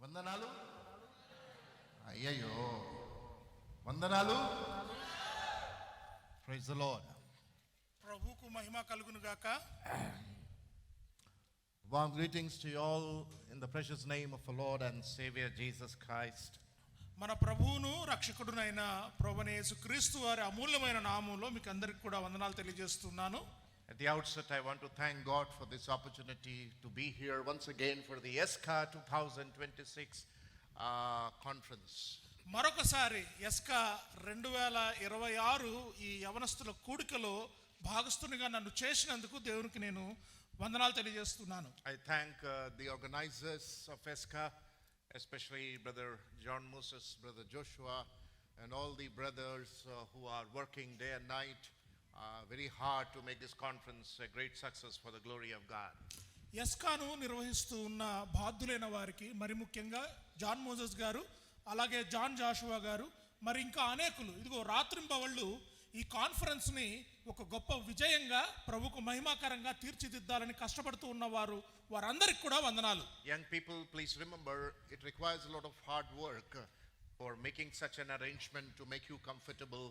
వందనాలు. అయ్యయ్యో, వందనాలు. Praise the Lord. ప్రభువుకు మహిమ కలుగును గాక. Warm greetings to you all in the precious name of our Lord and Savior Jesus Christ. మన ప్రభువును రక్షకుడునైన ప్రభువైన యేసుక్రీస్తు వారి అమూల్యమైన నామములో మీకు అందరికీ కూడా వందనాలు తెలియజేస్తున్నాను. At the outset, I want to thank God for this opportunity to be here once again for the ESCA 2026 conference. మరొకసారి ఎస్కా 2026 ఈ యవనస్తుల కూడికలో భాగస్తునిగా నన్ను చేసినందుకు దేవునికి నేను వందనాలు తెలియజేస్తున్నాను. I thank the organizers of ESCA, especially Brother John Moses, Brother Joshua, and all the brothers who are working day and night very hard to make this conference a great success for the glory of God. ఎస్కాను నిర్వహిస్తూ ఉన్న బాధ్యులైన వారికి, మరి ముఖ్యంగా John Moses గారు, అలాగే John Jashuva గారు, మరి ఇంకా అనేకులు ఇదిగో రాత్రింబవళ్ళు ఈ కాన్ఫరెన్స్ని ఒక గొప్ప విజయంగా ప్రభుకు మహిమాకరంగా తీర్చిదిద్దాలని కష్టపడుతూ ఉన్నవారు వారందరికి కూడా వందనాలు. Young people, please remember, it requires a lot of hard work for making such an arrangement to make you comfortable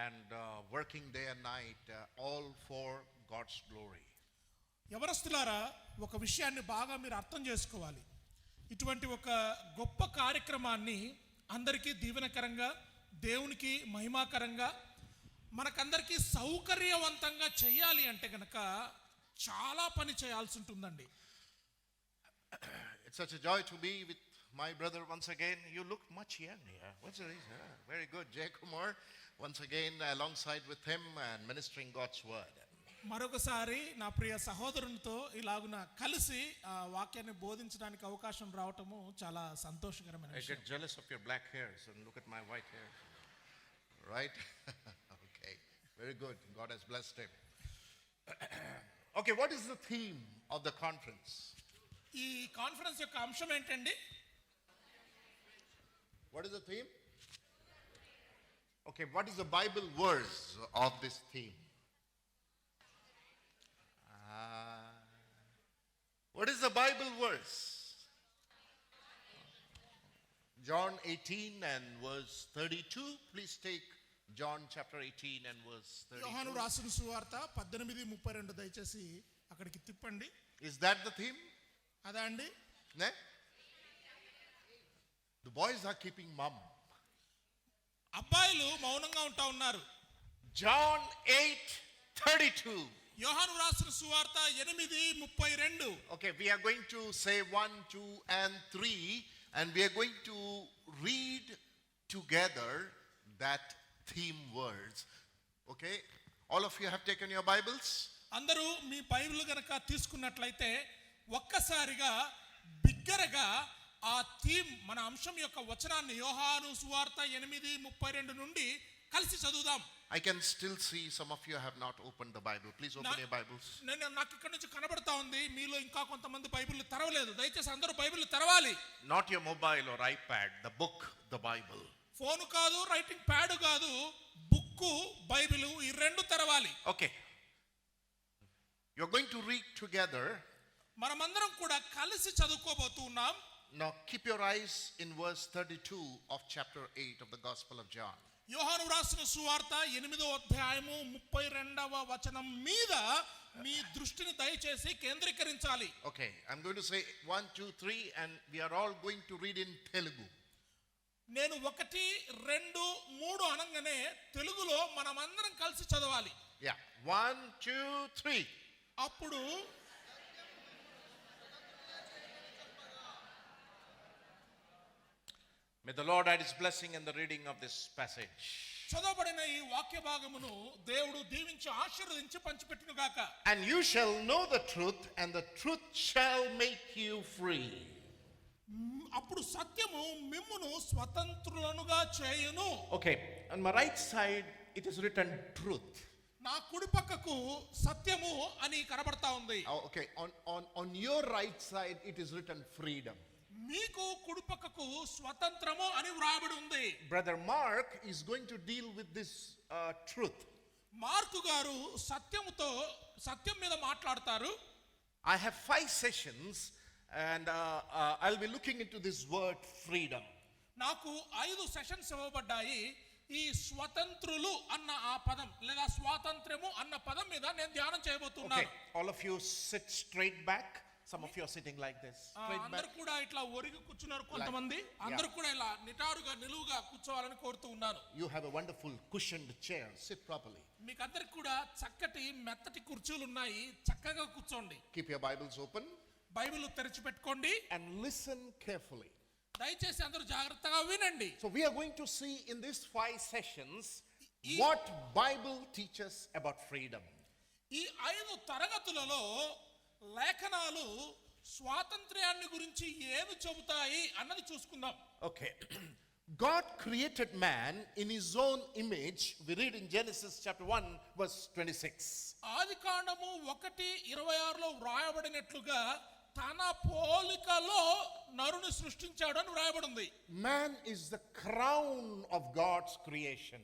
and working day and night, all for God's glory. యవనస్తులారా, ఒక విషయాన్ని బాగా మీరు అర్థం చేసుకోవాలి. ఇటువంటి ఒక గొప్ప కార్యక్రమాన్ని అందరికీ దీవెనకరంగా, దేవునికి మహిమాకరంగా, మనకందరికీ సౌకర్యవంతంగా చేయాలి అంటే గనక చాలా పని చేయాల్సి ఉంటుందండి. It's such a joy to be with my brother once again. You look much young here. What's the reason? Very good, Jay Kumar. Once again alongside with him and ministering God's word. మరొకసారి నా ప్రియ సహోదరునితో ఇలాగున కలిసి వాక్యాన్ని బోధించడానికి అవకాశం రావటము చాలా సంతోషకరమైన I విషయం. get jealous of your black hairs and look at my white hair. Right? Okay. Very good. God has blessed him. Okay, what is the theme of the conference? ఈ కాన్ఫరెన్స్ యొక్క అంశం ఏంటండి? What is the theme? Okay, what is the Bible verse of this theme? What is the Bible verse? John 18 and verse 32. Please take John chapter 18 and verse 32. యోహాను రాసిన సువార్త 18:32 దయచేసి అక్కడికి తిప్పండి. Is that the theme? అదా అండి? Ne? The boys are keeping mum. అబ్బాయిలు మౌనంగా ఉంటా ఉన్నారు. John 8:32. యోహాను రాసిన సువార్త 8:32. Okay, we are going to say 1, 2 and 3 and we are going to read together that theme words. Okay? All of you have taken your Bibles? అందరూ మీ Bible గనక తీసుకున్నట్లయితే ఒక్కసారిగా బిగ్గరగా ఆ థీమ్, మన అంశం యొక్క వచనాన్ని యోహాను సువార్త 8:32 నుండి కలిసి చదువుదాం. I can still see some of you have not opened the Bible. Please open your Bibles. నాకు ఇక్కడ నుంచి కనబడతా ఉంది, మీలో ఇంకా కొంతమంది బైబిల్ తెరవలేదు. దయచేసి అందరూ బైబిల్ తెరవాలి. Not your mobile or iPad, the book, the Bible. Phone కాదు, రైటింగ్ ప్యాడ్ కాదు, బుక్కు, బైబిల్, ఈ రెండు తెరవాలి. Okay. You're going to read together. మనమందరం కూడా కలిసి చదువుకోబోతూ ఉన్నాం. Now keep your eyes in verse 32 of chapter 8 of the Gospel of John. యోహాను రాసిన సువార్త 8వ అధ్యాయము 32వ వచనం మీద మీ దృష్టిని దయచేసి కేంద్రీకరించాలి. Okay, I'm going to say 1, 2, 3 and we are all going to read in Telugu. నేను 1, 2, 3 అనగానే తెలుగులో మనమందరం కలిసి చదవాలి. Yeah, 1, 2, 3. అప్పుడు May the Lord add his blessing in the reading of this passage. చదవబడిన ఈ వాక్య భాగమును దేవుడు దీవించి ఆశీర్వదించి పంచిపెట్టును గాక. And you shall know the truth and the truth shall make you free. అప్పుడు సత్యము మిమ్మును స్వతంత్రులనుగా చేయును. Okay, on my right side it is written truth. నా కుడి పక్కకు సత్యము అని కనబడతా ఉంది. Okay, on your right side it is written freedom. మీకు కుడి పక్కకు స్వతంత్రము అని వ్రాయబడి ఉంది. Brother Mark is going to deal with this truth. Mark గారు సత్యం మీద మాట్లాడతారు. I have 5 sessions And I'll be looking into this word freedom. నాకు 5 సెషన్స్ ఇవ్వబడ్డాయి. ఈ స్వతంత్రులు అన్న ఆ పదం లేదా స్వాతంత్ర్యము అన్న పదం మీద నేను ధ్యానం చేయబోతున్నాను. Okay, all of you sit straight back. Some of you are sitting like this. Straight back. అందరూ కూడా ఇట్లా ఒరిగి కూర్చున్నారు కొంతమంది. అందరూ కూడా ఇలా నిటారుగా నిలువుగా కూర్చోవాలని కోరుతూ ఉన్నాను. You have a wonderful cushioned chair. Sit properly. మీకు అందరికి కూడా చక్కటి మెత్తటి కుర్చీలు ఉన్నాయి. చక్కగా కూర్చోండి. Keep your Bibles open. Bible తెరిచి పెట్టుకోండి. And listen carefully. దయచేసి అందరూ జాగ్రత్తగా వినండి. So we are going to see in these 5 sessions what Bible teaches about freedom. ఈ 5 తరగతులలో లేఖనాలు స్వాతంత్ర్యాన్ని గురించి ఏమి చెబుతాయి అన్నది చూసుకుందాం. Okay. God created man in his own image. We read in Genesis chapter 1 verse 26. ఆదికాండము 1:26లో వ్రాయబడినట్లుగా తన పోలికలో నరుని సృష్టించాడు అని వ్రాయబడింది. Man is the crown of God's creation.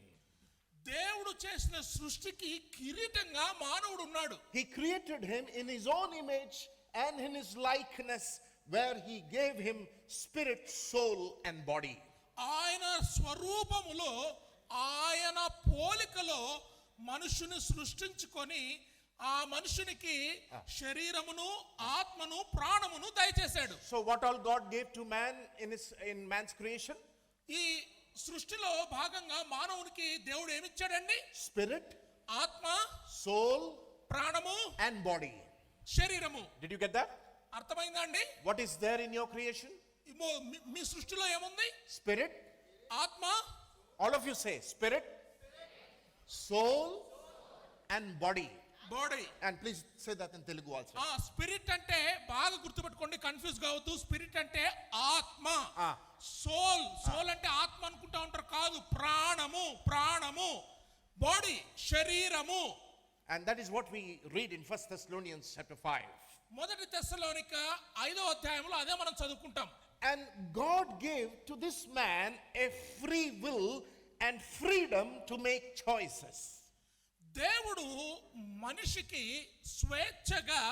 దేవుడు చేసిన సృష్టికి కిరీటంగా మానవుడు ఉన్నాడు. He created him in his own image and in his likeness, where he gave him spirit, soul and body. ఆయన స్వరూపములో ఆయన పోలికలో మనుషుని సృష్టించుకొని ఆ మనుషునికి శరీరమును ఆత్మను ప్రాణమును దయచేశాడు. So what all God gave to man in man's creation? ఈ సృష్టిలో భాగంగా మానవునికి దేవుడు ఏమిచ్చాడండి? Spirit, ఆత్మ, soul, ప్రాణము and body. శరీరము. Did you get that? అర్థమైందా అండి? What is there in your creation? మీ సృష్టిలో ఏముంది? Spirit. ఆత్మ. All of you say spirit, soul and body. Body. And please say that in Telugu also. Spirit అంటే బాగా గుర్తుపెట్టుకోండి, కన్ఫ్యూజ్ కావద్దు. స్పిరిట్ అంటే ఆత్మ. Ah. సోల్ అంటే ఆత్మ అనుకుంటా ఉంటారు, కాదు. ప్రాణము. బాడీ శరీరము. And that is what we read in 1 Thessalonians chapter 5. మొదటి తెస్సలోనిక 5వ అధ్యాయంలో అదే మనం చదువుకుంటాం. And God gave to this man a free will and freedom to make choices. దేవుడు మనిషికి స్వేచ్ఛగా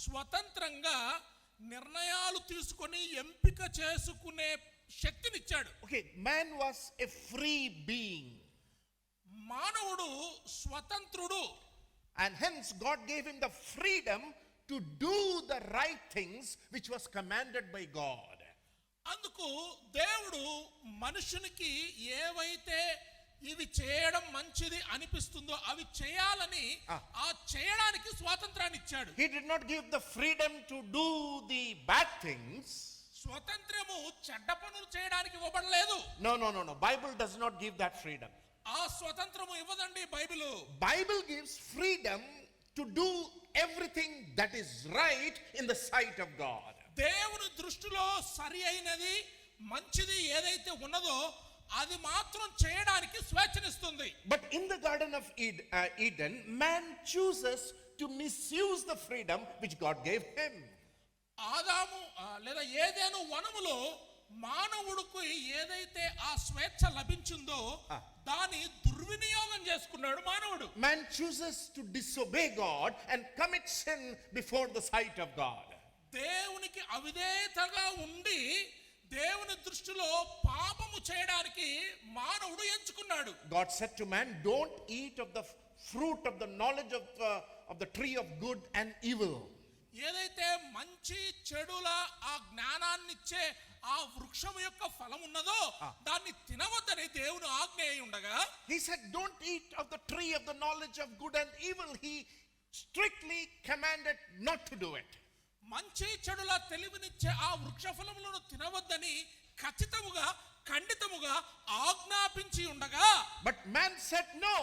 స్వతంత్రంగా నిర్ణయాలు తీసుకొని ఎంపిక చేసుకునే శక్తినిచ్చాడు. Okay, man was a free being. మానవుడు స్వతంత్రుడు. And hence God gave him the freedom to do the right things which was commanded by God. అందుకు దేవుడు మనుషునికి ఏవైతే ఇవి చేయడం మంచిది అనిపిస్తుందో అవి చేయాలని ఆ చేయడానికి స్వాతంత్రాన్ని ఇచ్చాడు. He did not give the freedom to do the bad things. స్వతంత్రము చెడ్డ పనులు చేయడానికి ఇవ్వబడలేదు. No. Bible does not give that freedom. ఆ స్వతంత్రము ఇవ్వదండి Bible. Bible gives freedom to do everything that is right in the sight of God. దేవుని దృష్టిలో సరి అయినది మంచిది ఏదైతే ఉన్నదో అది మాత్రం చేయడానికి స్వేచ్ఛనిస్తుంది. But in the garden of Eden, man chooses to misuse the freedom which God gave him. ఆదాము లేదా ఏదైనా వనములో మానవుడికి ఏదైతే ఆ స్వేచ్ఛ లభించిందో దాన్ని దుర్వినియోగం చేసుకున్నాడు మానవుడు. Man chooses to disobey God and commit sin before the sight of God. దేవునికి అవిధేయతగా ఉండి దేవుని దృష్టిలో పాపము చేయడానికి మానవుడు ఎంచుకున్నాడు. God said to man, don't eat of the fruit of the knowledge of the tree of good and evil. ఏదైతే మంచి చెడుల ఆ జ్ఞానాన్నిచ్చే ఆ వృక్షం యొక్క ఫలం ఉన్నదో దాన్ని తినవద్దని దేవుని ఆజ్ఞ అయి ఉండగా, He said, don't eat of the tree of the knowledge of good and evil. He strictly commanded not to do it. మంచి చెడుల తెలివినిచ్చే ఆ వృక్ష ఫలములను తినవద్దని ఖచ్చితముగా ఖండితముగా ఆజ్ఞాపించి ఉండగా, But man said, no,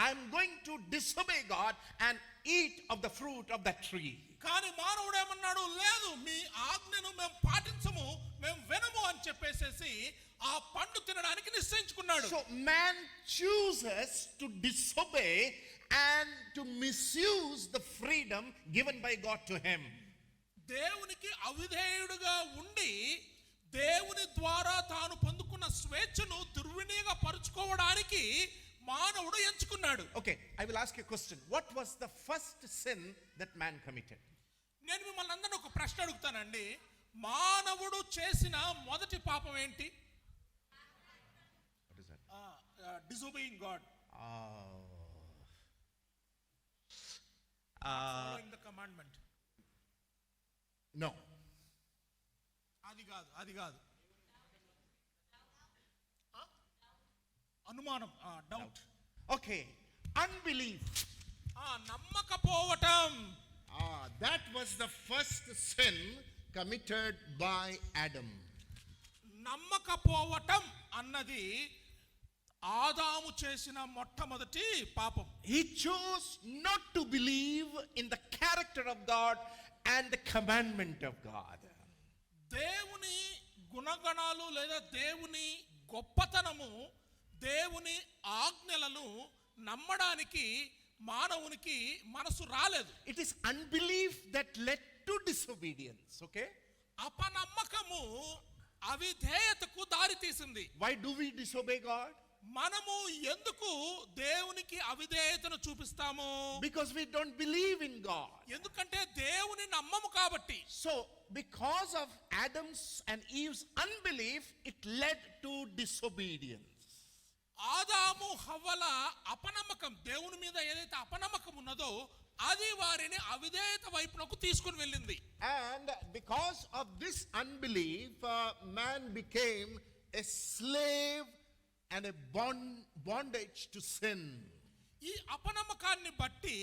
I'm going to disobey God and eat of the fruit of that tree. కానీ మానవుడు ఏమన్నాడు? లేదు, మీ ఆజ్ఞను మేము పాటించము, మేము వినము అని చెప్పేసేసి ఆ పండు తినడానికి నిశ్చయించుకున్నాడు. So man chooses to disobey and to misuse the freedom given by God to him. దేవునికి అవిధేయుడుగా ఉండి దేవుని ద్వారా తాను పొందుకున్న స్వేచ్ఛను దుర్వినియోగపరుచుకోవడానికి మానవుడు ఎంచుకున్నాడు. Okay, I will ask you a question. What was the first sin that man committed? నేను మిమ్మల్ని అందరినీ ఒక ప్రశ్న అడుగుతానండి. మానవుడు చేసిన మొదటి పాపం ఏంటి? What is that? డిసోబేయింగ్ God, following the commandment. No. అది కాదు అనుమానం, doubt. Okay. Unbelief. నమ్మకపోవటం. That was the first sin committed by Adam. నమ్మకపోవటం అన్నది ఆదాము చేసిన మొట్టమొదటి పాపం. He chose not to believe in the character of God and the commandment of God. దేవుని గుణగణాలు లేదా దేవుని గొప్పతనము, దేవుని ఆజ్ఞలను నమ్మడానికి మానవునికి మనసు రాలేదు. It is unbelief that led to disobedience. Okay? అపనమ్మకము అవిధేయతకు దారి తీసింది. Why do we disobey God? మనము ఎందుకు దేవునికి అవిధేయతను చూపిస్తాము? Because we don't believe in God. ఎందుకంటే దేవుని నమ్మము కాబట్టి. So, because of Adam's and Eve's unbelief, it led to disobedience. ఆదాము హవ్వల అపనమ్మకం, దేవుని మీద ఏదైతే అపనమ్మకం ఉన్నదో అది వారిని అవిధేయత వైపునకు తీసుకుని వెళ్ళింది. And because of this unbelief, man became a slave and a bondage to sin. ఈ అపనమ్మకాన్ని బట్టి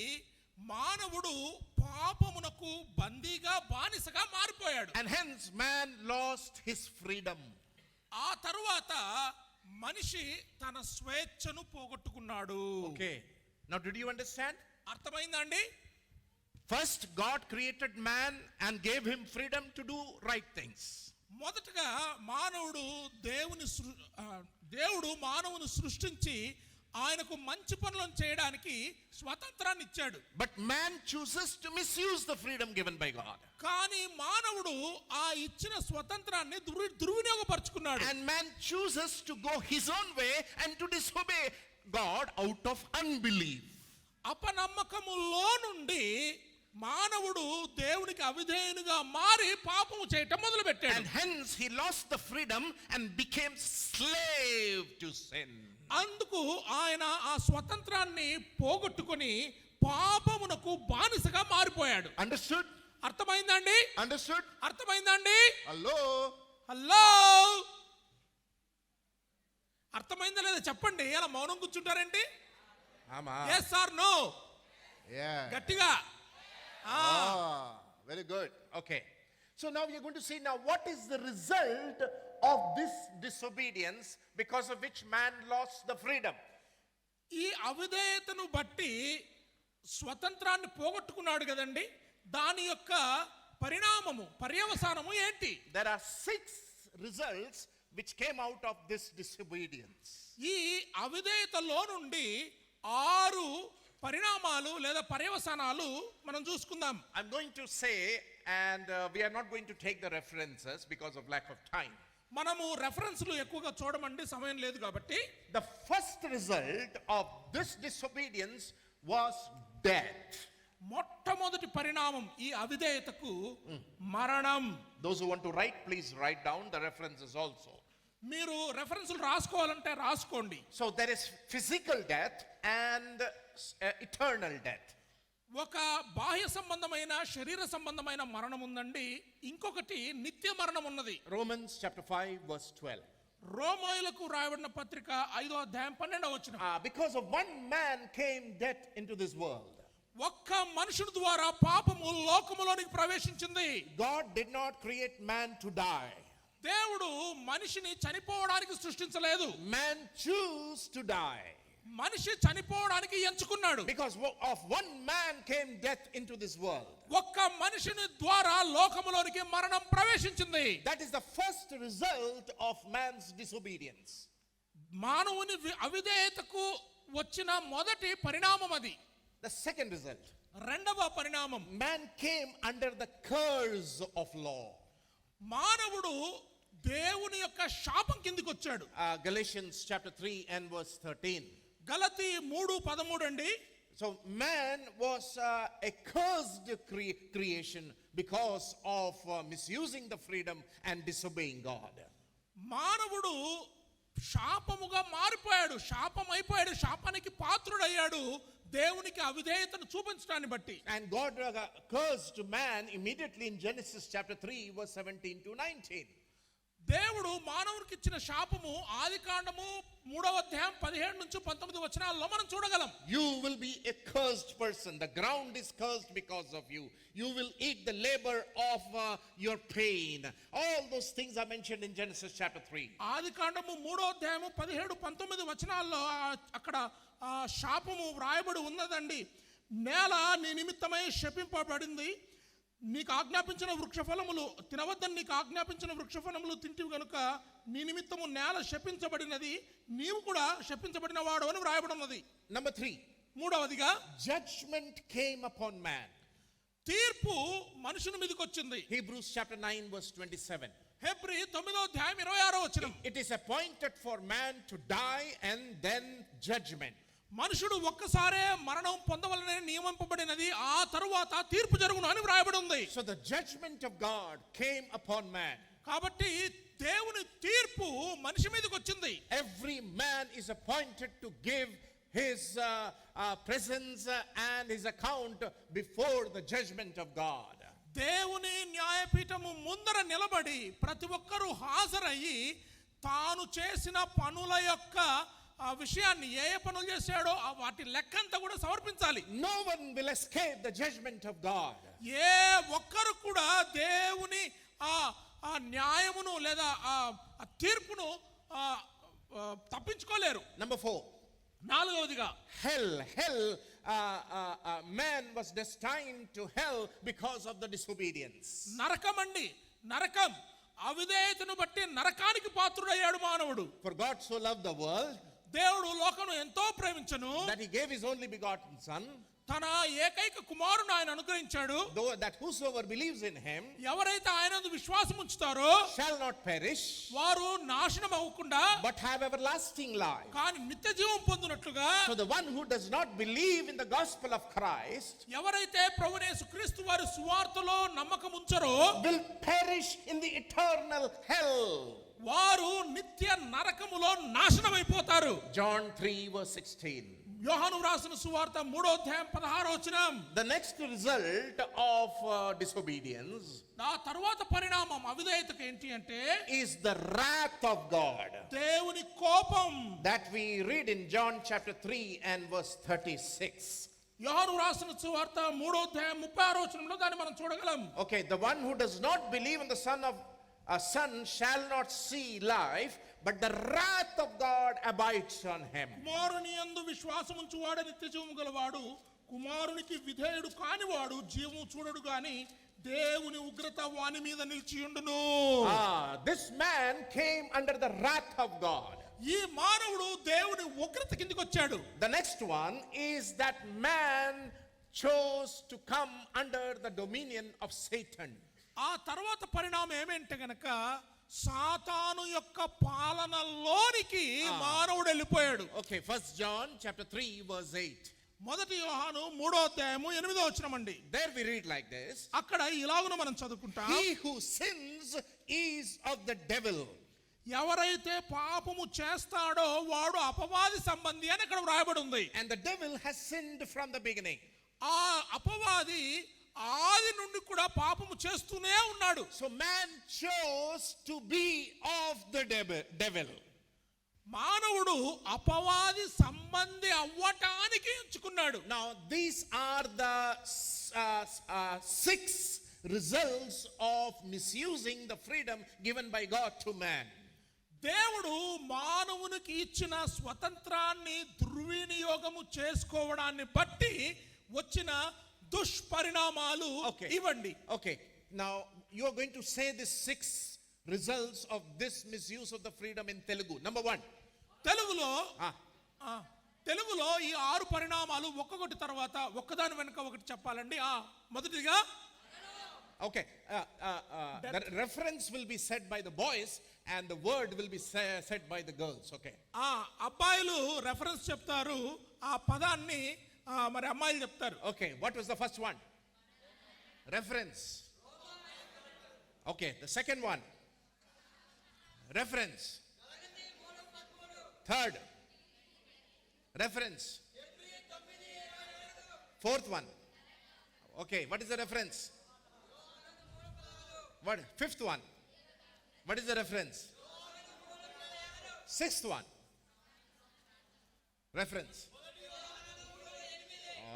మానవుడు పాపమునకు బందీగా, బానిసగా మారిపోయాడు. And hence man lost his freedom. ఆ తరువాత మనిషి తన స్వేచ్ఛను పోగొట్టుకున్నాడు. Okay. Now did you understand? అర్థమైందండి? First God created man and gave him freedom to do right things. మొదటగా దేవుడు మానవుని సృష్టించి ఆయనకు మంచి పనులను చేయడానికి స్వతంత్రాన్ని ఇచ్చాడు. But man chooses to misuse the freedom given by God. కానీ మానవుడు ఆ ఇచ్చిన స్వతంత్రాన్ని దుర్వినియోగపరుచుకున్నాడు. And man chooses to go his own way and to disobey God out of unbelief. అపనమ్మకములో నుండి మానవుడు దేవునికి అవిధేయునిగా మారి పాపము చేయటం మొదలుపెట్టాడు. And hence he lost the freedom and became slave to sin. అందుకు ఆయన ఆ స్వతంత్రాన్ని పోగొట్టుకొని పాపమునకు బానిసగా మారిపోయాడు. Understood? అర్థమైందండి? Understood? అర్థమైందండి? Hello? హలో, అర్థమైందా లేదా చెప్పండి. అలా మౌనం కూర్చుంటారేంటి? Ama. yes or no? Yeah. గట్టిగా. Very good. Okay. So now we are going to see now what is the result of this disobedience because of which man lost the freedom. ఈ అవిధేయతను బట్టి స్వతంత్రాన్ని పోగొట్టుకున్నాడు కదండి, దాని యొక్క పరిణామము, పర్యవసానము ఏంటి? There are 6 results which came out of this disobedience. ఈ అవిధేయతలో నుండి 6 పరిణామాలు లేదా పర్యవసానాలు మనం చూసుకుందాం. I'm going to say, and we are not going to take the references because of lack of time. మనము రెఫరెన్స్లు ఎక్కువగా చూడమండి, సమయం లేదు కాబట్టి. The first result of this disobedience was death. మొట్టమొదటి పరిణామం ఈ అవిధేయతకు మరణం. Those who want to write, please write down the references also. మీరు రెఫరెన్స్లు రాసుకోవాలంటే రాసుకోండి. So there is physical death and eternal death. ఒక బాహ్య సంబంధమైన, శరీర సంబంధమైన మరణం ఉందండి, ఇంకొకటి నిత్య మరణం ఉన్నది. Romans chapter 5 verse 12. రోమాయులకు రాయబడిన పత్రిక 5వ అధ్యాయం 12వ వచనం. Because of one man came death into this world. ఒక్క మనుషుని ద్వారా పాపము లోకములోనికి ప్రవేశించింది. God did not create man to die. దేవుడు మనిషిని చనిపోవడానికి సృష్టించలేదు. Man chose to die. మనిషి చనిపోవడానికి ఎంచుకున్నాడు. Because of one man came death into this world. ఒక్క మనిషిని ద్వారా లోకములోనికి మరణం ప్రవేశించింది. That is the first result of man's disobedience. మానవుని అవిధేయతకు వచ్చిన మొదటి పరిణామం అది. The second result. రెండవ పరిణామం, Man came under the curse of law. మానవుడు దేవుని యొక్క శాపం కిందికి వచ్చాడు. Galatians chapter 3 and verse 13. గలతీ 3:13 అండి. So man was a cursed creation because of misusing the freedom and disobeying God. మానవుడు శాపముగా మారిపోయాడు, శాపం అయిపోయాడు, శాపానికి పాత్రుడయ్యాడు దేవునికి అవిధేయతను చూపించడాన్ని బట్టి. And God cursed man immediately in Genesis chapter 3 verse 17 to 19. దేవుడు మానవునికి ఇచ్చిన శాపము ఆదికాండము 3వ అధ్యాయం 17 నుంచి 19 వచనాల్లో మనం చూడగలం. You will be a cursed person. The ground is cursed because of you. You will eat the labor of your pain. All those things are mentioned in Genesis chapter 3. ఆదికాండము 3వ అధ్యాయము 17 19 వచనాల్లో అక్కడ శాపము వ్రాయబడి ఉన్నదండి. నేల నీ నిమిత్తమై శపింపబడింది, నీకు ఆజ్ఞాపించిన వృక్షఫలములు తినవద్దని నీకు ఆజ్ఞాపించిన వృక్షఫలములు తింటివి గనుక నీ నిమిత్తము నేల శపించబడినది, నీవు కూడా శపించబడిన వాడు అని వ్రాయబడి ఉన్నది. Number 3. మూడవదిగా Judgment came upon man. తీర్పు మనుషుని మీదకి వచ్చింది. Hebrews chapter 9 verse 27. హెబ్రీ 9వ అధ్యాయం 26వ వచనం. It is appointed for man to die and then judgment. మనుషుడు ఒక్కసారే మరణం పొందవలనే నియమింపబడినది, ఆ తరువాత తీర్పు జరుగును అని వ్రాయబడి ఉంది. So the judgment of God came upon man. కాబట్టి దేవుని తీర్పు మనిషి మీదకి వచ్చింది. Every man is appointed to give his presence and his account before the judgment of God. దేవుని న్యాయపీఠము ముందర నిలబడి ప్రతి ఒక్కరూ హాజరయ్యి తాను చేసిన పనుల యొక్క ఆ విషయాన్ని ఏ పనులు చేశాడో వాటి లెక్కంతా కూడా సమర్పించాలి. No one will escape the judgment of God. ఏ ఒక్కరు కూడా దేవుని ఆ న్యాయమును లేదా ఆ తీర్పును తప్పించుకోలేరు. Number 4. నాలుగవదిగా Hell. Man was destined to hell because of the disobedience. నరకం అండి, నరకం అవిధేయతను బట్టి నరకానికి పాత్రుడయ్యాడు మానవుడు. For God so loved the world దేవుడు లోకమును ఎంతో ప్రేమించెను, that he gave his only begotten son, తన ఏకైక కుమారుని ఆయన అనుగ్రహించాడు. though that whosoever believes in him ఎవరైతే ఆయనందు విశ్వాసం ఉంచుతారో shall not perish వారు నాశనం అవ్వకుండా but have everlasting life. కానీ నిత్య జీవం పొందునట్లుగా. So the one who does not believe in the gospel of Christ ఎవరైతే ప్రభువైన యేసుక్రీస్తు వారి సువార్తలో నమ్మకం ఉంచరో will perish in the eternal hell. వారు నిత్య నరకములో నాశనం అయిపోతారు. John 3 verse 16. యోహాను వ్రాసిన సువార్త 3వ అధ్యాయం 16వ వచనం. The next result of disobedience ఆ తరువాత పరిణామం అవిధేయతకు ఏంటి అంటే is the wrath of God దేవుని కోపం. that we read in John chapter 3 and verse 36. యోహాను వ్రాసిన సువార్త 3వ అధ్యాయం 36వ వచనంలో దాన్ని మనం చూడగలం. Okay, the one who does not believe in the son shall not see life, but the wrath of God abides on him. కుమారుని యందు విశ్వాసం ఉంచువాడు నిత్య జీవము గలవాడు, కుమారునికి విధేయుడు కానివాడు జీవము చూడడు గాని దేవుని ఉగ్రత వాని మీద నిలిచియుండును. This man came under the wrath of God. ఈ మానవుడు దేవుని ఉగ్రత కిందికి వచ్చాడు. The next one is that man chose to come under the dominion of Satan. ఆ తర్వాత పరిణామం ఏమంటే గనక సాతాను యొక్క పాలనలోనికి మానవుడు వెళ్ళిపోయాడు. Okay, 1 John chapter 3 verse 8. మొదటి యోహాను 3వ అధ్యాయము 8వ వచనం అండి. There we read like this. అక్కడ ఇలాగున మనం చదువుకుంటాం. He who sins is of the devil. ఎవరైతే పాపము చేస్తాడో వాడు అపవాది సంబంధి అని అక్కడ వ్రాయబడి ఉంది. And the devil has sinned from the beginning. ఆ అపవాది ఆది నుండి కూడా పాపము చేస్తూనే ఉన్నాడు. So man chose to be of the devil. మానవుడు అపవాది సంబంధి అవ్వటానికి ఎంచుకున్నాడు. Now these are the 6 results of misusing the freedom given by God to man. దేవుడు మానవునికి ఇచ్చిన స్వతంత్రాన్ని దుర్వినియోగము చేసుకోవడాన్ని బట్టి వచ్చిన దుష్పరిణామాలు ఇవ్వండి. Okay, now you are going to say the 6 results of this misuse of the freedom in Telugu. Number 1. తెలుగులో ఈ 6 పరిణామాలు ఒక్కొక్కటి తర్వాత ఒక్కదాని వెనుక ఒకటి చెప్పాలండి. మొదటిగా Okay, the reference will be said by the boys and the word will be said by the girls. Okay. అబ్బాయిలు రెఫరెన్స్ చెప్తారు, ఆ పదాన్ని మరి అమ్మాయిలు చెప్తారు. Okay, what was the first one? Reference. Okay, the second one. Reference. Third. Reference. Fourth one. Okay, what is the reference? What? Fifth one. What is the reference? Sixth one. Reference.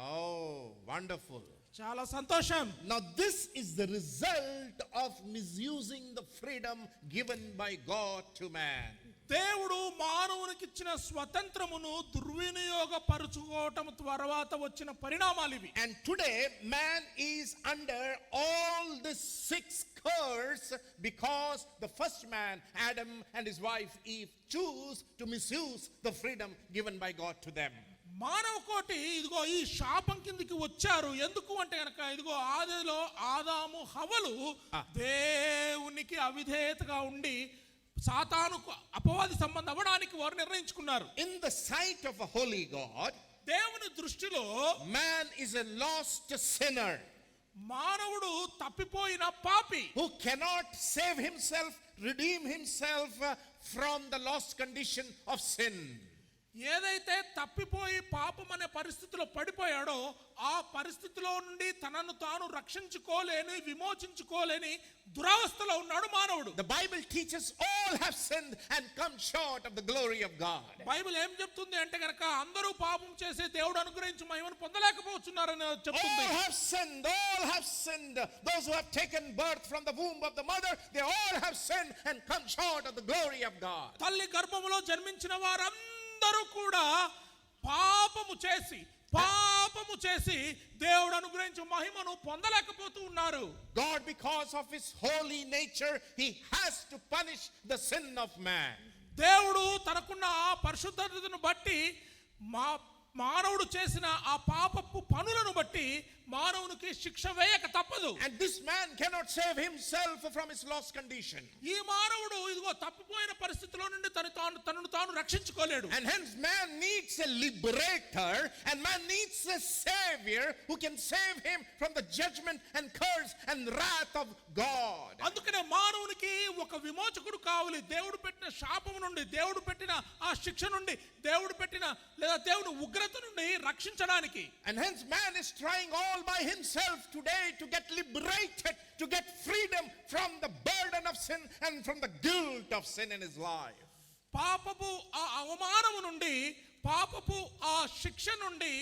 Oh, wonderful. చాలా సంతోషం. Now this is the result of misusing the freedom given by God to man. దేవుడు మానవునికి ఇచ్చిన స్వతంత్రమును దుర్వినియోగపరుచుకోవటం తర్వాత వచ్చిన పరిణామాలు ఇవి. And today man is under all the 6 curse because the first man, Adam, and his wife Eve choose to misuse the freedom given by God to them. మానవ కోటి ఇదిగో ఈ శాపం కిందికి వచ్చారు. ఎందుకు అంటే కనుక ఇదిగో ఆదిలో ఆదాము హవ్వలు దేవునికి అవిధేయతగా ఉండి సాతానుకు అపవాది సంబంధం అవ్వడానికి వారు నిర్ణయించుకున్నారు. In the sight of a holy God, దేవుని దృష్టిలో man is a lost sinner మానవుడు తప్పిపోయిన పాపి, who cannot save himself, redeem himself from the lost condition of sin. ఏదైతే తప్పిపోయి పాపం అనే పరిస్థితిలో పడిపోయాడో ఆ పరిస్థితిలో నుండి తనను తాను రక్షించుకోలేని విమోచించుకోలేని దురవస్థలో ఉన్నాడు మానవుడు. The Bible teaches all have sinned and come short of the glory of God. Bible ఏం చెప్తుంది అంటే గనక అందరూ పాపం చేసి దేవుడు అనుగ్రహించు మహిమను పొందలేకపోతున్నారని చెప్తుంది. All have sinned, all have sinned. Those who have taken birth from the womb of the mother, they all have sinned and come short of the glory of God. తల్లి గర్భములో జన్మించిన వారందరూ కూడా పాపము చేసి దేవుడు అనుగ్రహించు మహిమను పొందలేకపోతూ ఉన్నారు. God, because of his holy nature, he has to punish the sin of man. దేవుడు తనకున్న ఆ పరిశుద్ధతను బట్టి మానవుడు చేసిన ఆ పాపపు పనులను బట్టి మానవునికి శిక్ష వేయక తప్పదు. And this man cannot save himself from his lost condition. ఈ మానవుడు ఇదిగో తప్పిపోయిన పరిస్థితిలో నుండి తనను తాను రక్షించుకోలేడు. And hence man needs a liberator, and man needs a savior who can save him from the judgment and curse and wrath of God. అందుకనే మానవునికి ఒక విమోచకుడు కావాలి. దేవుడు పెట్టిన శాపం నుండి, దేవుడు పెట్టిన ఆ శిక్ష నుండి, దేవుడు పెట్టిన లేదా దేవుని ఉగ్రత నుండి రక్షించడానికి. And hence man is trying all by himself today to get liberated, to get freedom from the burden of sin and from the guilt of sin in his life. పాపపు ఆ అవమానము నుండి, పాపపు ఆ శిక్ష నుండి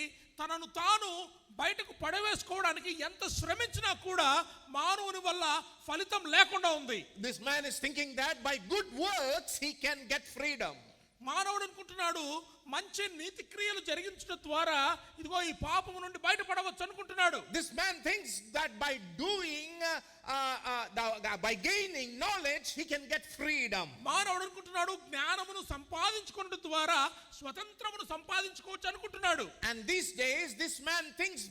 తనను తాను బయటకు పడవేసుకోవడానికి ఎంత శ్రమించినా కూడా మానవుని వల్ల ఫలితం లేకుండా ఉంది. This man is thinking that by good works he can get freedom. మానవుడు అనుకుంటున్నాడు మంచి నీతి క్రియలు జరిగించడం ద్వారా ఇదిగో ఈ పాపము నుండి బయటపడవచ్చు అనుకుంటున్నాడు. This man thinks that by doing by gaining knowledge he can get freedom. మానవుడు అనుకుంటున్నాడు జ్ఞానమును సంపాదించుకోవడం ద్వారా స్వతంత్రమును సంపాదించుకోవచ్చు అనుకుంటున్నాడు. And these days this man thinks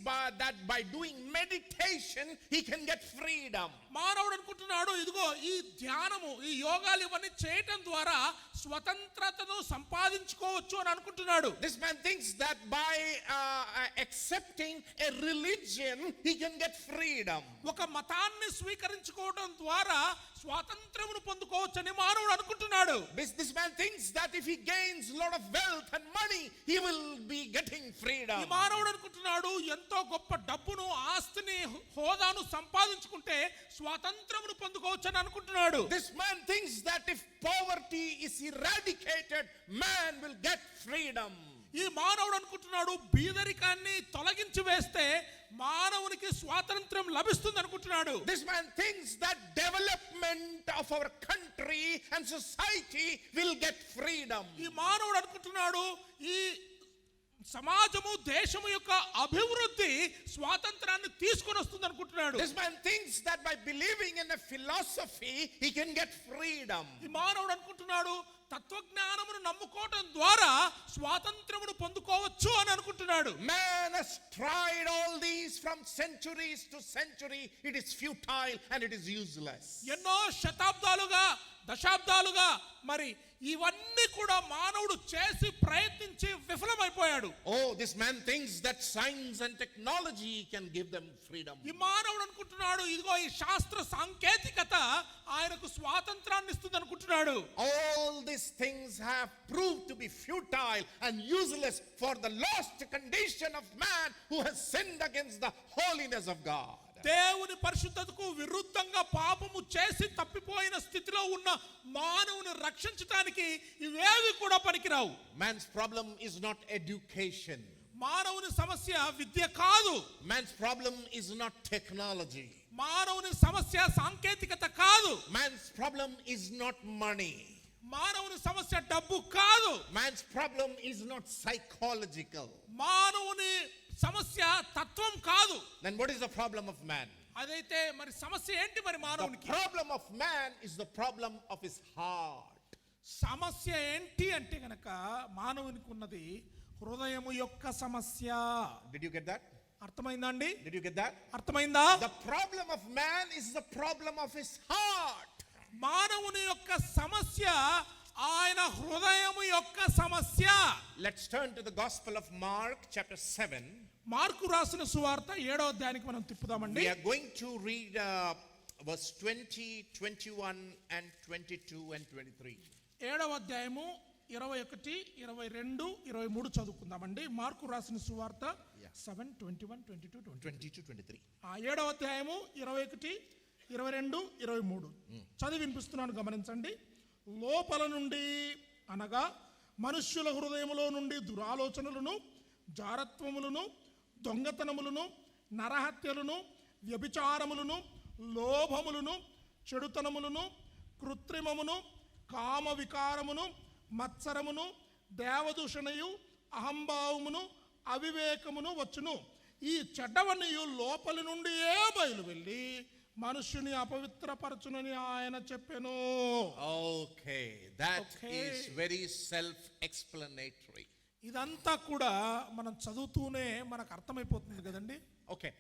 that by doing meditation he can get freedom. మానవుడు అనుకుంటున్నాడు ఇదిగో ఈ ధ్యానము, ఈ యోగాలు ఇవన్నీ చేయటం ద్వారా స్వతంత్రతను సంపాదించుకోవచ్చు అని అనుకుంటున్నాడు. This man thinks that by accepting a religion he can get freedom. ఒక మతాన్ని స్వీకరించుకోవడం ద్వారా స్వాతంత్రమును పొందుకోవచ్చని మానవుడు అనుకుంటున్నాడు. This man thinks that if he gains a lot of wealth and money he will be getting freedom. ఈ మానవుడు అనుకుంటున్నాడు ఎంతో గొప్ప డబ్బును, ఆస్తిని, హోదాను సంపాదించుకుంటే స్వాతంత్రమును పొందుకోవచ్చని అనుకుంటున్నాడు. This man thinks that if poverty is eradicated man will get freedom. ఈ మానవుడు అనుకుంటున్నాడు బీదరికాన్ని తొలగించి వేస్తే మానవునికి స్వాతంత్రం లభిస్తుంది అనుకుంటున్నాడు. This man thinks that development of our country and society will get freedom. ఈ మానవుడు అనుకుంటున్నాడు ఈ సమాజము, దేశము యొక్క అభివృద్ధి స్వాతంత్రాన్ని తీసుకొని వస్తుంది అనుకుంటున్నాడు. This man thinks that by believing in a philosophy he can get freedom. ఈ మానవుడు అనుకుంటున్నాడు తత్వజ్ఞానమును నమ్ముకోవటం ద్వారా స్వాతంత్రమును పొందుకోవచ్చు అని అనుకుంటున్నాడు. Man has tried all these from centuries to century. It is futile and it is useless. ఎన్నో శతాబ్దాలుగా దశాబ్దాలుగా మరి ఇవన్నీ కూడా మానవుడు చేసి ప్రయత్నించి విఫలమైపోయాడు. Oh, this man thinks that science and technology can give them freedom. ఈ మానవుడు అనుకుంటున్నాడు ఇదిగో ఈ శాస్త్ర సాంకేతికత ఆయనకు స్వాతంత్రాన్ని ఇస్తుంది అనుకుంటున్నాడు. All these things have proved to be futile and useless for the lost condition of man who has sinned against the holiness of God. దేవుని పరిశుద్ధతకు విరుద్ధంగా పాపము చేసి తప్పిపోయిన స్థితిలో ఉన్న మానవుని రక్షించడానికి ఇవేవి కూడా పనికిరావు. Man's problem is not education. మానవుని సమస్య విద్య కాదు. Man's problem is not technology. మానవుని సమస్య సాంకేతికత కాదు. Man's problem is not money. మానవుని సమస్య డబ్బు కాదు. Man's problem is not psychological. మానవుని సమస్య తత్వం కాదు. Then what is the problem of man? అదైతే మరి సమస్య ఏంటి మరి The మానవునికి? problem of man is the problem of his heart. సమస్య ఏంటి అంటే గనక మానవునికి ఉన్నది హృదయము యొక్క సమస్య. Did you get that? అర్థమైందా అండి? Did you get that? అర్థమైందా? The problem of man is the problem of his heart. మానవుని యొక్క సమస్య ఆయన హృదయము యొక్క సమస్య. Let's turn to the Gospel of Mark chapter 7. Mark రాసిన సువార్త 7వ అధ్యాయానికి మనం తిప్పుదామండి. We are going to read verse 20, 21 and 22 and 23. 7వ అధ్యాయము 21, 22, 23 చదువుకుందామండి. మార్కు రాసిన సువార్త 7, 21, 22, 22, 23. 7వ అధ్యాయము 21, 22, 23 చదివి వినిపిస్తున్నాను, గమనించండి. లోపల నుండి అనగా మనుష్యుల హృదయములో నుండి దురాలోచనలను, జారత్వములను, దొంగతనములను, నరహత్యలను, వ్యభిచారములను, లోభములను, చెడుతనములను, కృత్రిమమును, కామ వికారమును, మత్సరమును, దేవదూషణయు, అహంభావమును, అవివేకమును వచ్చును. ఈ చెడ్డవన్నీయు లోపలి నుండి బయలు వెళ్ళి మనుష్యుని అపవిత్రపరచునని ఆయన చెప్పెను. Okay, that is very self-explanatory. ఇదంతా కూడా మనం చదువుతూనే మనకు అర్థమైపోతుంది కదండి. Okay,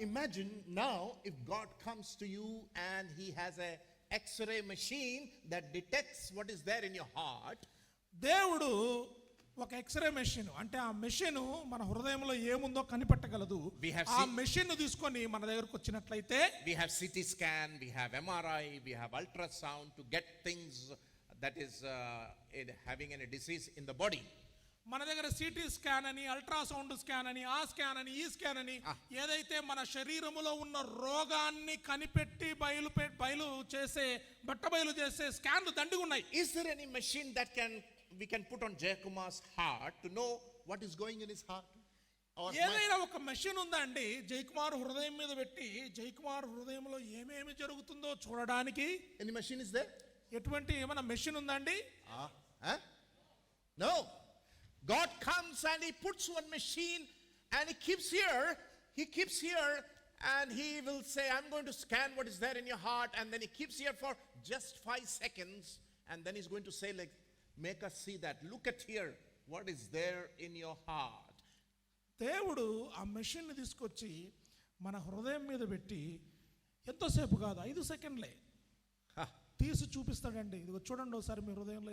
imagine now if God comes to you and he has a X-ray machine that detects what is there in your heart. దేవుడు ఒక ఎక్స్రే మెషిన్, అంటే ఆ మెషిన్ మన హృదయంలో ఏముందో కనిపెట్టగలదు. ఆ మెషిన్ తీసుకొని మన దగ్గరకు వచ్చినట్లయితే we have CT scan, we have MRI, we have ultrasound to get things that is having a disease in the body. మన దగ్గర సిటీ స్కాన్ అని, అల్ట్రాసౌండ్ స్కాన్ అని, ఆ స్కాన్ అని, ఈ స్కాన్ అని, ఏదైతే మన శరీరములో ఉన్న రోగాన్ని కనిపెట్టి బయలు చేసే బట్టబయలు చేసే స్కాన్లు దండిగా ఉన్నాయి. Is there any machine that we can put on Jayakumar's heart to know what is going in his heart? ఏదైనా ఒక మెషిన్ ఉందా అండి జయకుమార్ హృదయం మీద పెట్టి జయకుమార్ హృదయంలో ఏమేమి జరుగుతుందో చూడడానికి? Any machine is there? ఎటువంటి ఏమైనా మెషిన్ ఉందా అండి? No. God comes and he puts one machine and he keeps here and he will say, I'm going to scan what is there in your heart, and then he keeps here for just 5 seconds and then he's going to say, like, make us see that, look at here what is there in your heart. దేవుడు ఆ machine ని తీసుకొచ్చి మన హృదయం మీద పెట్టి ఎంతోసేపు కాదు 5 సెకండ్లే తీసి చూపిస్తాడండి. ఇదిగో చూడండి ఒకసారి మీ హృదయంలో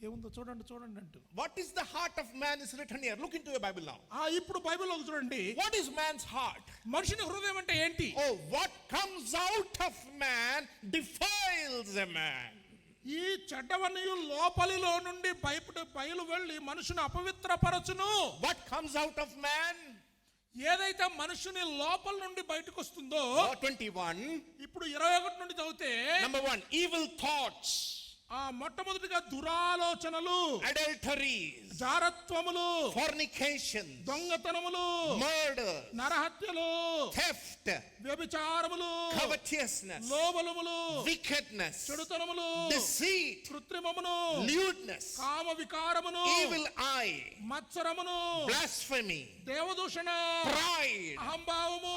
ఏముందో చూడండి అంటూ. What is the heart of man is written here. Look into your Bible now. ఇప్పుడు బైబిల్లో చూడండి. What is man's heart? మనిషిని హృదయం అంటే ఏంటి? Oh, what comes out of man defiles a man. ఈ చెడ్డవన్నీ లోపలిలో నుండి బయలు వెళ్ళి మనుషుని అపవిత్రపరచును. What comes out of man? ఏదైతే మనుషుని లోపల నుండి బయటకు వస్తుందో. 21. ఇప్పుడు 21 నుండి చదివితే number 1, evil thoughts. మొట్టమొదటిగా దురాలోచనలు, adulteries, జారత్వములు, fornications, దొంగతనములు, murder, నరహత్యలు, theft, వ్యభిచారములు, covetousness, లోభములు, wickedness, చెడుతనములు, deceit, కృత్రిమమును, lewdness, comma వికారమును, evil eye, మత్సరమును, blasphemy, దేవదూషణ, pride, అహంభావము,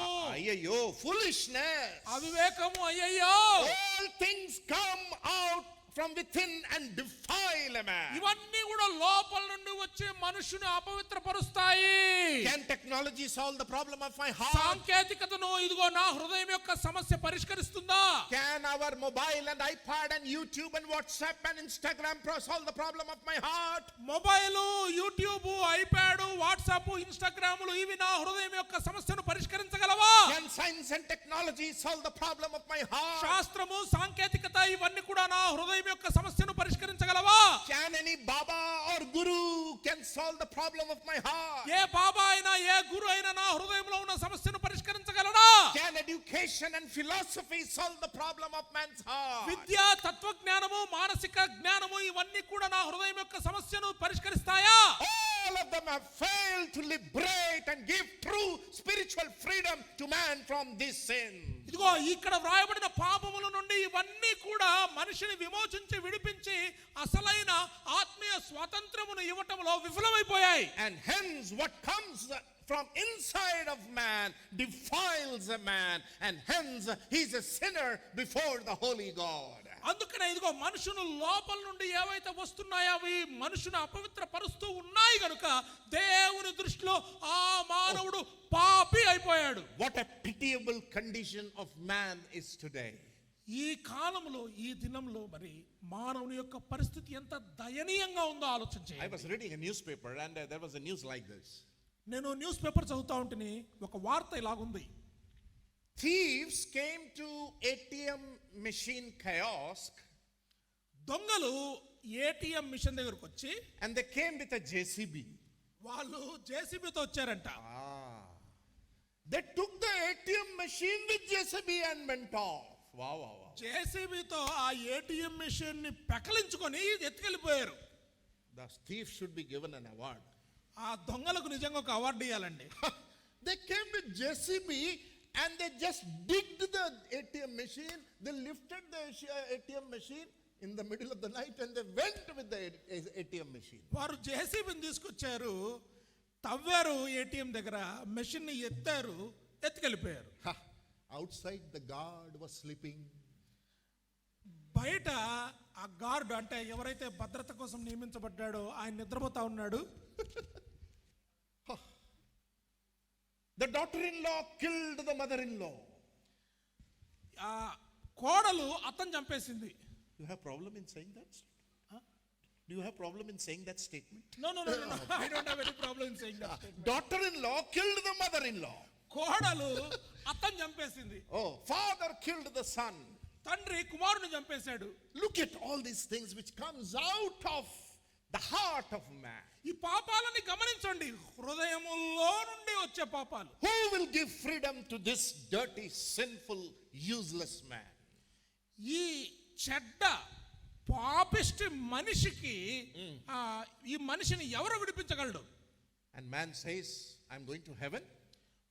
foolishness, అవివేకము, all things come out from within and defile a man. ఇవన్నీ కూడా లోపల నుండి వచ్చే మనుషుని అపవిత్రపరుస్తాయి. Can technology solve the problem of my heart? సాంకేతికతను ఇదిగో నా హృదయం యొక్క సమస్య పరిష్కరిస్తుందా? Can our mobile and iPad and YouTube and WhatsApp and Instagram solve the problem of my heart? Mobile, YouTube, iPad, WhatsApp, ఇన్స్టాగ్రాములు ఇవి నా హృదయం యొక్క సమస్యను పరిష్కరించగలవా? Can science and technology solve the problem of my heart? శాస్త్రము, సాంకేతికత ఇవన్నీ కూడా నా హృదయం యొక్క సమస్యను పరిష్కరించగలవా? Can any Baba or Guru can solve the problem of my heart? ఏ బాబా అయినా ఏ గురు అయినా నా హృదయంలో ఉన్న సమస్యను పరిష్కరించగలడా? Can education and philosophy solve the problem of man's heart? విద్య, తత్వజ్ఞానము, మానసిక జ్ఞానము ఇవన్నీ కూడా నా హృదయం యొక్క సమస్యను పరిష్కరిస్తాయా? All of them have failed to liberate and give true spiritual freedom to man from this sin. ఇదిగో ఇక్కడ వ్రాయబడిన పాపముల నుండి ఇవన్నీ కూడా మనిషిని విమోచించి విడిపించి అసలైన ఆత్మీయ స్వాతంత్రమును ఇవ్వటంలో విఫలమైపోయాయి. And hence what comes from inside of man defiles a man, and hence he is a sinner before the holy God. అందుకనే ఇదిగో మనుషులు లోపల నుండి ఏవైతే వస్తున్నాయో అవి మనుషుని అపవిత్ర పరుస్తూ ఉన్నాయి గనుక దేవుని దృష్టిలో ఆ మానవుడు పాపి అయిపోయాడు. What a pitiable condition of man is today. ఈ కాలంలో ఈ దినంలో మరి మానవుని యొక్క పరిస్థితి ఎంత దయనీయంగా ఉందో I ఆలోచించండి. was reading a newspaper and there was a news like this. నేను న్యూస్ పేపర్ చదువుతా ఉంటేనే ఒక వార్త ఇలాగుంది. Thieves came to ATM machine kiosk దొంగలు ఏటీఎం మిషన్ దగ్గరకు వచ్చి and they came with a JCB. వాళ్ళు జేసీబీతో వచ్చారంట. They took the ATM machine with JCB and went off. Wow, wow, wow. జేసీబీతో ఆ ఏటీఎం మిషన్ ని పెకలించుకొని ఎత్తుకెళ్ళిపోయారు. The thief should be given an award. ఆ దొంగలకు నిజంగా ఒక అవార్డు ఇవ్వాలండి. They came with JCB and they just digged the ATM machine. They lifted the ATM machine in the middle of the night and they went with the ATM machine. వారు జేసీబీని తీసుకొచ్చారు, తవ్వారు, ATM దగ్గర machine ని ఎత్తారు, ఎత్తుకెళ్ళిపోయారు. Outside the guard was sleeping. బయట ఆ gourd అంటే ఎవరైతే భద్రత కోసం నియమించబడ్డాడో ఆయన నిద్రపోతా ఉన్నాడు. The daughter-in-law killed the mother-in-law. ఆ కోడలు అతను చంపేసింది. You have problem in saying that? Do you have problem in saying that statement? No. I don't have any problem in saying that. Daughter-in-law killed the mother-in-law. కోడలు అతను చంపేసింది. Oh, father killed the son. తండ్రి కుమారుని చంపేశాడు. Look at all these things which comes out of the heart of man. ఈ పాపాలని గమనించండి, హృదయములో నుండి వచ్చే పాపాలు. Who will give freedom to this dirty, sinful, useless man? ఈ చెడ్డ పాపిష్టి మనిషికి ఈ మనిషిని ఎవరు విడిపించగలడు? And man says, I'm going to heaven.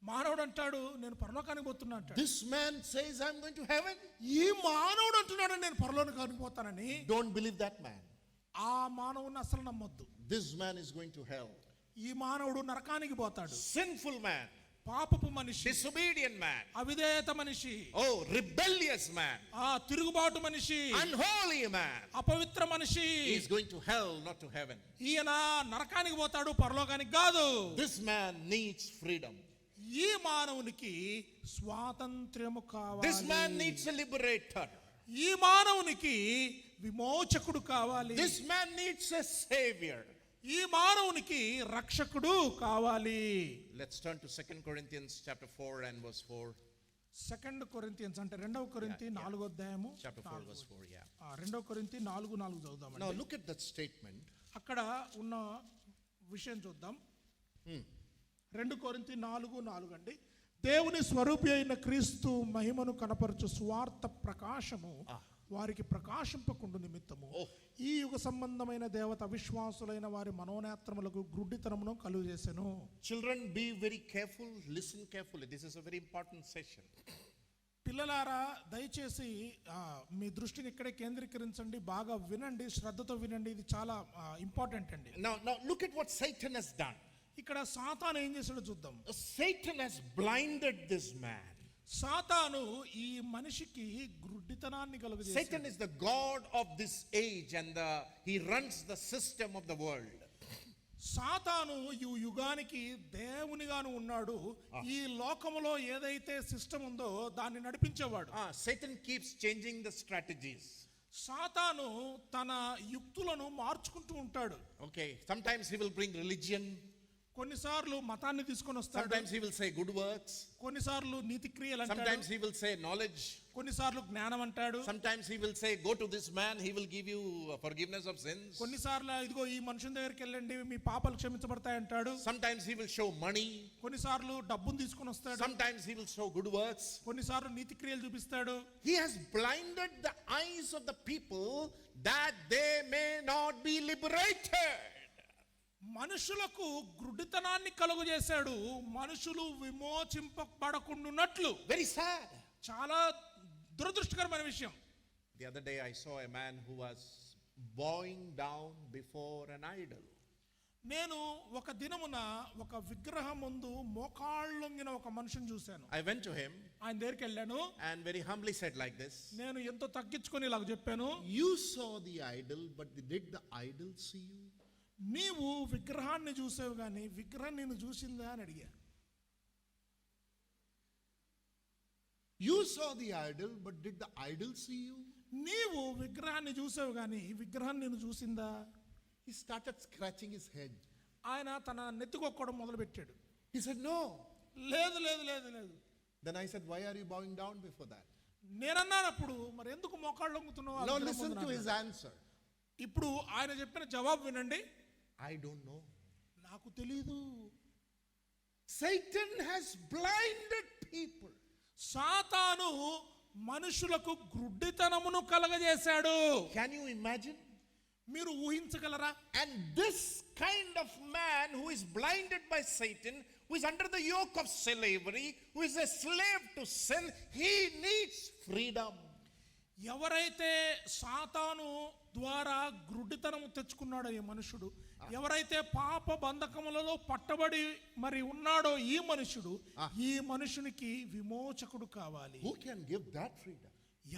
మానవుడు అంటాడు నేను పరలోకానికి పోతున్నా అంటాడు. This man says, I'm going to heaven. ఈ మానవుడు అంటున్నాడు నేను పరలోకానికి పోతానని. Don't believe that man. ఆ మానవుని అసలు నమ్మొద్దు. This man is going to hell. ఈ మానవుడు నరకానికి పోతాడు. Sinful man. పాపపు మనిషి, Disobedient man. అవిధేయత మనిషి, Oh, rebellious man. ఆ తిరుగుబాటు మనిషి, Unholy man. అపవిత్ర మనిషి. He is going to hell, not to heaven. ఈయన నరకానికి పోతాడు, పరలోకానికి కాదు. This man needs freedom. ఈ మానవునికి స్వాతంత్ర్యము కావాలి. This man needs a liberator. ఈ మానవునికి విమోచకుడు కావాలి. This man needs a savior. ఈ మానవునికి రక్షకుడు కావాలి. Let's turn to 2 Corinthians chapter 4 and verse 4. 2 Corinthians అంటే 2 కొరింథీ 4వ అధ్యాయము Chapter 4 verse 4, yeah. 2 కొరింథీ 4:4 చదువుదాం. Now look at that statement. అక్కడ ఉన్న విషయం చూద్దాం. 2 కొరింథీ 4:4 అండి. దేవుని స్వరూపి అయిన క్రీస్తు మహిమను కనపరచు స్వార్థ ప్రకాశము వారికి ప్రకాశింపకుండు నిమిత్తము ఈ యుగ సంబంధమైన దేవత అవిశ్వాసులైన వారి మనోనేత్రములకు గ్రుడ్డితనమును కలుగు చేసెను. Children, be very careful, listen carefully. This is a very important session. పిల్లలారా దయచేసి మీ దృష్టిని ఇక్కడే కేంద్రీకరించండి, బాగా వినండి, శ్రద్ధతో వినండి, ఇది చాలా ఇంపార్టెంట్ అండి. Now look at what Satan has done. ఇక్కడ సాతాను ఏం చేశాడో చూద్దాం. Satan has blinded this man. సాతాను ఈ మనిషికి గ్రుడ్డితనాన్ని Satan కలుగజేశాడు. is the god of this age and he runs the system of the world. సాతాను ఈ యుగానికి దేవునిగాను ఉన్నాడు. ఈ లోకములో ఏదైతే సిస్టమ్ ఉందో దాన్ని నడిపించేవాడు. Satan keeps changing the strategies. సాతాను తన యుక్తులను మార్చుకుంటూ ఉంటాడు. Okay, sometimes he will bring religion, కొన్నిసార్లు మతాన్ని తీసుకొని వస్తాడు. sometimes he will say good works, కొన్నిసార్లు నీతి క్రియలు అంటాడు. sometimes he will say knowledge, కొన్నిసార్లు జ్ఞానం అంటాడు. sometimes he will say go to this man, he will give you forgiveness of sins, కొన్నిసార్లు ఇదిగో ఈ మనుషుని దగ్గరికి వెళ్ళండి మీ పాపాలు క్షమించబడతాయి అంటాడు. sometimes he will show money, కొన్నిసార్లు డబ్బును తీసుకొని వస్తాడు. sometimes he will show good works. కొన్నిసార్లు నీతి క్రియలు చూపిస్తాడు. He has blinded the eyes of the people that they may not be liberated. మనుషులకు గ్రుడ్డితనాన్ని కలుగు చేశాడు. మనుషులు విమోచింపబడకుండున్నట్లు. Very sad. చాలా దురదృష్టకరమైన విషయం. The other day I saw a man who was bowing down before an idol. నేను ఒక దినమున ఒక విగ్రహం ముందు మోకాళ్ళొంగిన ఒక మనిషిని చూశాను. I went to him ఆయన దగ్గరికి వెళ్ళాను. and very humbly said like this, నేను ఎంతో తగ్గించుకొని ఇలాగ చెప్పాను, You saw the idol, but did the idol see you? నీవు విగ్రహాన్ని చూసావు కానీ విగ్రహం నిన్ను చూసిందా అని అడిగా. You saw the idol, but did the idol see you? నీవు విగ్రహాన్ని చూసావు కానీ విగ్రహం నిన్ను చూసిందా? He started scratching his head. ఆయన తన నెత్తికొక్కడం మొదలు పెట్టాడు. He said, No. లేదు లేదు లేదు లేదు. Then I said, Why are you bowing down before that? నేనన్నానప్పుడు మరి ఎందుకు మోకాళ్ళు వంగుతున్నావు? Now listen to his answer. ఇప్పుడు ఆయన చెప్పిన జవాబు వినండి. I don't know. నాకు తెలీదు. Satan has blinded people. సాతాను మనుషులకు గ్రుడ్డితనమును కలగజేశాడు. can you imagine? మీరు ఊహించగలరా? And this kind of man who is blinded by Satan, who is under the yoke of slavery, who is a slave to sin, he needs freedom. ఎవరైతే సాతాను ద్వారా గ్రుడ్డితనము తెచ్చుకున్నాడో ఈ మనుషుడు, ఎవరైతే పాప బంధకములలో పట్టబడి మరి ఉన్నాడో ఈ మనుషుడు, ఈ మనుషునికి విమోచకుడు కావాలి. Who can give that freedom?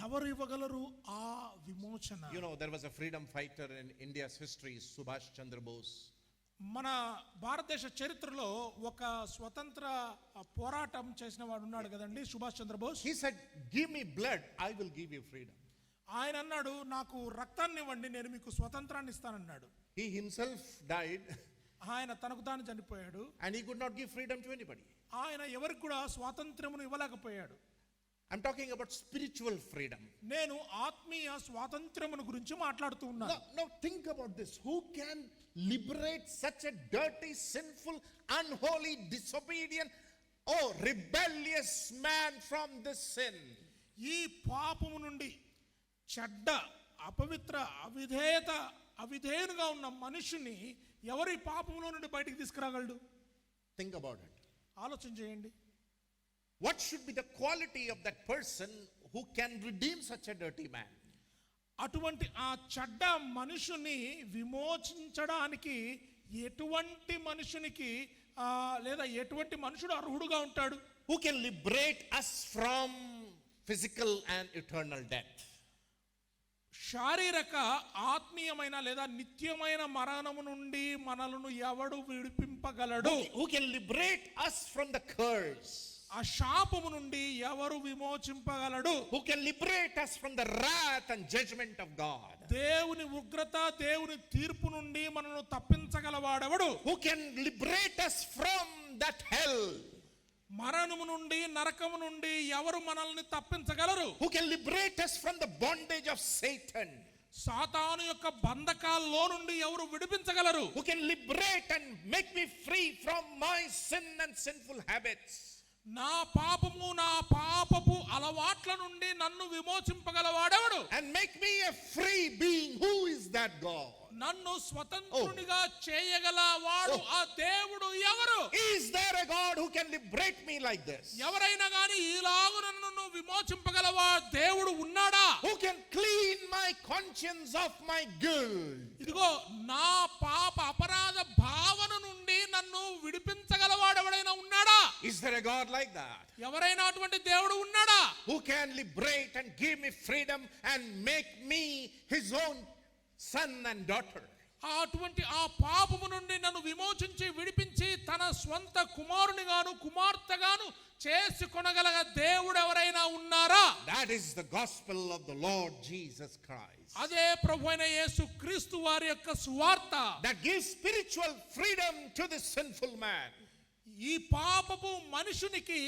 ఎవరు ఇవ్వగలరు ఆ విమోచన? You know, there was a freedom fighter in India's history, Subhash Chandra Bose. మన భారతదేశ చరిత్రలో ఒక స్వతంత్ర పోరాటం చేసిన వాడు ఉన్నాడు కదండి, Subhash Chandrabose. He said, give me blood, I will give you freedom. ఆయన అన్నాడు, నాకు రక్తాన్ని ఇవ్వండి, నేను మీకు స్వతంత్రాన్ని ఇస్తానన్నాడు. He himself died ఆయన తనకు తాను చనిపోయాడు. and he could not give freedom to anybody. ఆయన ఎవరికి కూడా స్వాతంత్ర్యమును ఇవ్వలేకపోయాడు. I'm talking about spiritual freedom. నేను ఆత్మీయ స్వాతంత్ర్యమును గురించి మాట్లాడుతూ ఉన్నాను. Now think about this. Who can liberate such a dirty, sinful, unholy, disobedient, rebellious man from this sin? ఈ పాపము నుండి చెడ్డ అపవిత్ర అవిధేయునిగా ఉన్న మనుషుని ఎవరి పాపములో నుండి బయటికి తీసుకురాగలడు? Think about it. ఆలోచన చేయండి. What should be the quality of that person who can redeem such a dirty man? అటువంటి ఆ చెడ్డ మనుషుని విమోచించడానికి ఎటువంటి మనుషునికి లేదా ఎటువంటి మనుషుడు అర్హుడుగా ఉంటాడు? Who can liberate us from physical and eternal death? శారీరక ఆత్మీయమైన లేదా నిత్యమైన మరణము నుండి మనలను ఎవడు విడిపింపగలడు? Who can liberate us from the curse? ఆ శాపము నుండి ఎవరు విమోచింపగలడు? Who can liberate us from the wrath and judgment of God? దేవుని ఉగ్రత దేవుని తీర్పు నుండి మనను తప్పించగలవాడెవడు? Who can liberate us from that hell? మరణము నుండి నరకము నుండి ఎవరు మనల్ని తప్పించగలరు? Who can liberate us from the bondage of Satan? సాతాను యొక్క బంధకాల్లో నుండి ఎవరు విడిపించగలరు? Who can liberate and make me free from my sin and sinful habits? నా పాపము నా పాపపు అలవాట్ల నుండి నన్ను విమోచింపగలవాడెవడు? And make me a free being. Who is that God? నన్ను స్వతంత్రునిగా చేయగల వాడు ఆ దేవుడు ఎవరు? Is there a God who can liberate me like this? ఎవరైనా గాని ఈలాగు నన్ను విమోచింపగలవా దేవుడు ఉన్నాడా? Who can clean my conscience of my guilt? ఇదిగో నా పాప అపరాధ భావన నుండి నన్ను విడిపించగలవాడు ఎవరైనా ఉన్నాడా? Is there a God like that? ఎవరైనా అటువంటి దేవుడు ఉన్నాడా? Who can liberate and give me freedom and make me his own son and daughter? అటువంటి ఆ పాపము నుండి నన్ను విమోచించి విడిపించి తన స్వంత కుమారునిగాను కుమార్తెగాను చేసుకొనగలగ దేవుడు ఎవరైనా ఉన్నారా? That is the gospel of the Lord Jesus Christ. అదే ప్రభువైన యేసు క్రీస్తు వారి యొక్క సువార్త. That gives spiritual freedom to the sinful man. ఈ పాపపు మనుషునికి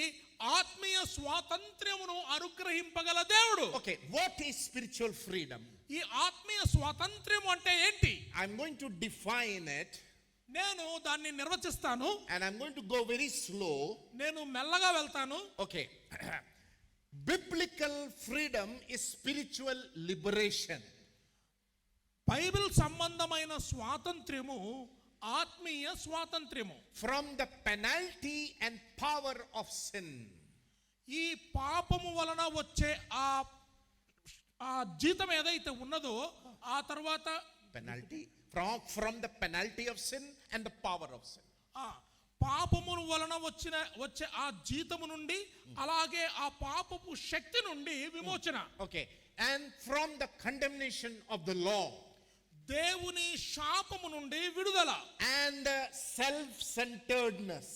ఆత్మీయ స్వాతంత్ర్యమును అనుగ్రహింపగల దేవుడు. Okay, what is spiritual freedom? ఈ ఆత్మీయ స్వాతంత్ర్యం అంటే ఏంటి? I'm going to define it. నేను దాన్ని నిర్వచిస్తాను. And I'm going to go very slow. నేను మెల్లగా వెళ్తాను. Okay. Biblical freedom is spiritual liberation. Bible సంబంధమైన స్వాతంత్ర్యము ఆత్మీయ స్వాతంత్ర్యము. From the penalty and power of sin. ఈ పాపము వలన వచ్చే ఆ జీతం ఏదైతే ఉన్నదో ఆ తర్వాత Penalty. From the penalty of sin and the power of sin. పాపము వలన వచ్చే ఆ జీతము నుండి అలాగే ఆ పాపపు శక్తి నుండి విమోచన. Okay. And from the condemnation of the law. దేవుని శాపము నుండి విడుదల. And self-centeredness.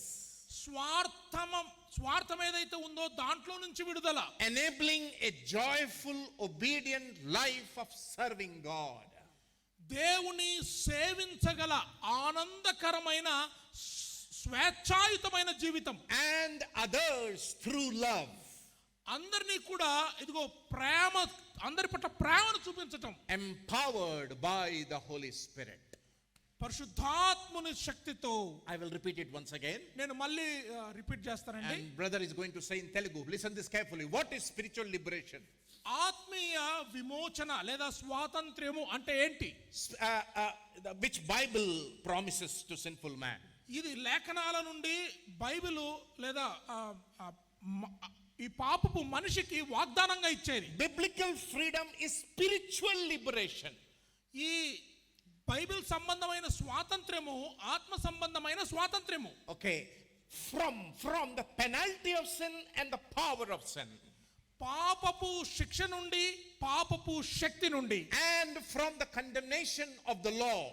స్వార్థం ఏదైతే ఉందో దాంట్లో నుంచి విడుదల. Enabling a joyful, obedient life of serving God. దేవుని సేవించగల ఆనందకరమైన స్వేచ్ఛాయుతమైన జీవితం. And others through love. అందరినీ కూడా ఇదిగో ప్రేమ, అందరి పట్ల ప్రేమను చూపించటం. Empowered by the Holy Spirit. పరిశుద్ధాత్మని శక్తితో. I will repeat it once again. నేను మళ్ళీ రిపీట్ చేస్తానండి. And brother is going to say in Telugu. Listen this carefully. What is spiritual liberation? ఆత్మీయ విమోచన లేదా స్వాతంత్ర్యము అంటే ఏంటి? Which Bible promises to sinful man? ఇది లేఖనాల నుండి బైబిలు లేదా ఈ పాపపు మనిషికి వాగ్దానంగా ఇచ్చేది. Biblical freedom is spiritual liberation. ఈ బైబిల్ సంబంధమైన స్వాతంత్ర్యము ఆత్మ సంబంధమైన స్వాతంత్ర్యము. Okay, from the penalty of sin and the power of sin. పాపపు శిక్ష నుండి పాపపు శక్తి నుండి. And from the condemnation of the law.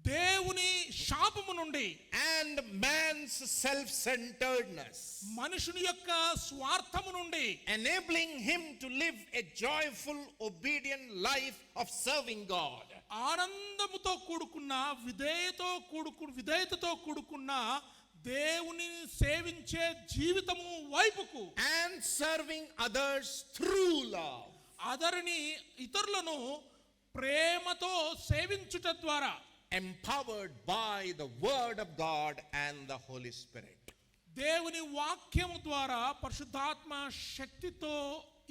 దేవుని శాపము నుండి. And man's self-centeredness. మనుషుని యొక్క స్వార్థము నుండి. Enabling him to live a joyful, obedient life of serving God. ఆనందముతో కూడుకున్న విధేయతతో కూడుకున్న దేవుని సేవించే జీవితము వైపుకు. And serving others through love. ఇతరులను ప్రేమతో సేవించుట ద్వారా. Empowered by the word of God and the Holy Spirit. దేవుని వాక్యము ద్వారా పరిశుద్ధాత్మ శక్తితో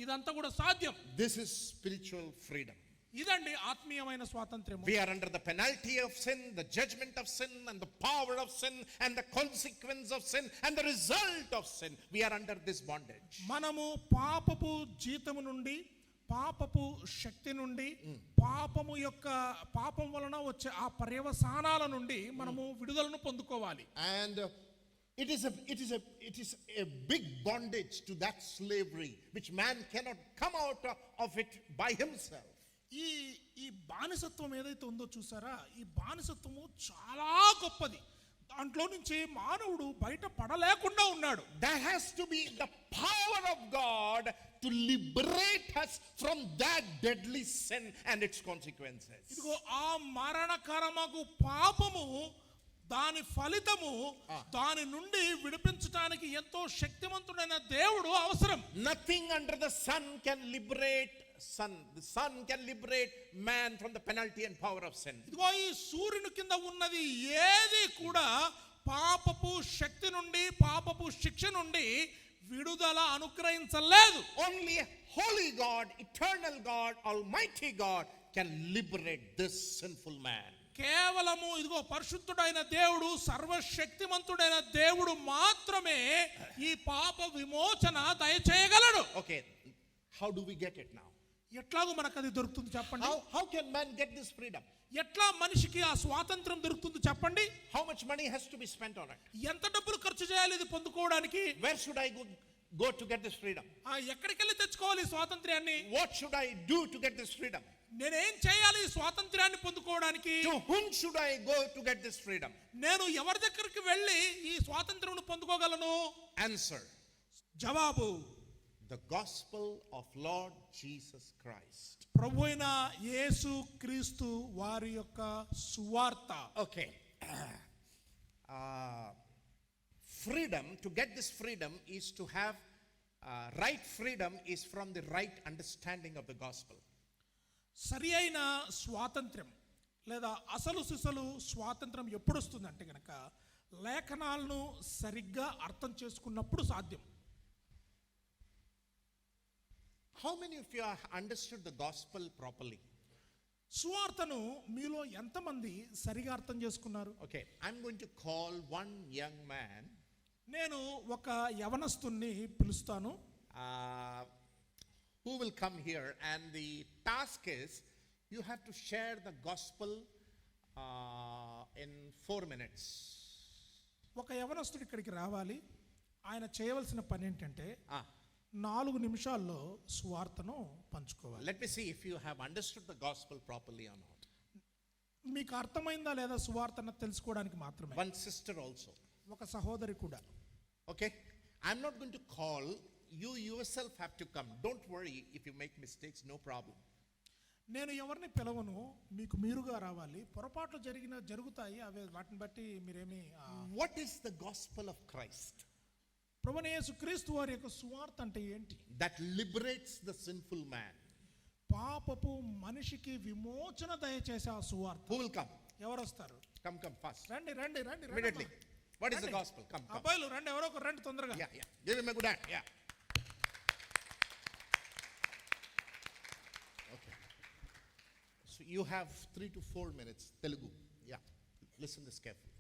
ఇదంతా కూడా సాధ్యం. This is spiritual freedom. ఇదండి ఆత్మీయమైన స్వాతంత్ర్యం. We are under the penalty of sin, the judgment of sin, and the power of sin, and the consequence of sin, and the result of sin. We are under this bondage. మనము పాపపు జీతము నుండి, పాపపు శక్తి నుండి, పాపం వలన వచ్చే ఆ పర్యవసానాల నుండి మనము విడుదలను పొందుకోవాలి. And it is a big bondage to that slavery which man cannot come out of it by himself. ఈ బానిసత్వం ఏదైతే ఉందో చూసారా, ఈ బానిసత్వము చాలా గొప్పది. దాంట్లో నుంచి మానవుడు బయట పడలేకుండా ఉన్నాడు. There has to be the power of God to liberate us from that deadly sin and its consequences. ఇదిగో ఆ మరణకరమగు పాపము దాని ఫలితము దాని నుండి విడిపించడానికి ఎంతో శక్తివంతుడైన దేవుడు అవసరం. Nothing under the sun can liberate the sun can liberate man from the penalty and power of sin. ఇదిగో ఈ సూర్యుని కింద ఉన్నది ఏది కూడా పాపపు శక్తి నుండి పాపపు శిక్ష నుండి విడుదల అనుగ్రహించలేదు. Only a holy God, eternal God, almighty God can liberate this sinful man. కేవలము ఇదిగో పరిశుద్ధుడైన దేవుడు, సర్వశక్తిమంతుడైన దేవుడు మాత్రమే ఈ పాప విమోచన దయచేయగలడు. Okay, how do we get it now? ఎట్లాగో మనకు అది దొరుకుతుంది చెప్పండి? How can man get this freedom? ఎట్లా మనిషికి ఆ స్వాతంత్రం దొరుకుతుంది చెప్పండి? How much money has to be spent on it? ఎంత డబ్బులు ఖర్చు చేయాలి ఇది పొందుకోవడానికి? Where should I go to get this freedom? ఎక్కడికి వెళ్ళి తెచ్చుకోవాలి ఈ స్వాతంత్ర్యాన్ని? What should I do to get this freedom? నేనేం చేయాలి ఈ స్వాతంత్ర్యాన్ని పొందుకోవడానికి? To whom should I go to get this freedom? నేను ఎవరి దగ్గరికి వెళ్ళి ఈ స్వాతంత్ర్యం పొందుకోగలను? Answer. జవాబు, The gospel of Lord Jesus Christ. ప్రభువైన యేసు క్రీస్తు వారి యొక్క సువార్త. Okay. Freedom, to get this freedom is to have right freedom is from the right understanding of the gospel. సరి అయిన స్వాతంత్ర్యం లేదా అసలు సిసలు స్వాతంత్రం ఎప్పుడు వస్తుందంటే గనక లేఖనాలను సరిగ్గా అర్థం చేసుకున్నప్పుడు సాధ్యం. How many of you have understood the gospel properly? సువార్తను మీలో ఎంతమంది సరిగా అర్థం చేసుకున్నారు? Okay, I'm going to call one young man. నేను ఒక యవనస్తుని పిలుస్తాను. Who will come here, and the task is you have to share the gospel in 4 minutes. ఒక యవనస్తుడు ఇక్కడికి రావాలి. ఆయన చేయవలసిన పని ఏంటంటే 4 నిమిషాల్లో సువార్తను పంచుకోవాలి. Let me see if you have understood the gospel properly or not. మీకు అర్థమైందా లేదా సువార్తను తెలుసుకోవడానికి మాత్రమే. One sister also. ఒక సహోదరి కూడా. Okay, I'm not going to call. You yourself have to come. Don't worry if you make mistakes, no problem. నేను ఎవరిని పిలవను, మీకు మీరుగా రావాలి. పొరపాట్లు జరుగుతాయి, అవి వాటిని బట్టి మీరేమి. What is the gospel of Christ? ప్రభువైన యేసుక్రీస్తు వారి యొక్క సువార్త అంటే ఏంటి? That liberates the sinful man. పాపపు మనిషికి విమోచన దయచేసే ఆ సువార్త. Who will come? ఎవరు వస్తారు? Come fast. రండి. Immediately. What is the gospel? Come. అబ్బాయిలు రండి, ఎవరో ఒకరు రండి తొందరగా. Yeah. Give him a good hand. Yeah. Okay. So you have 3 to 4 minutes. Telugu. Yeah. Listen this carefully.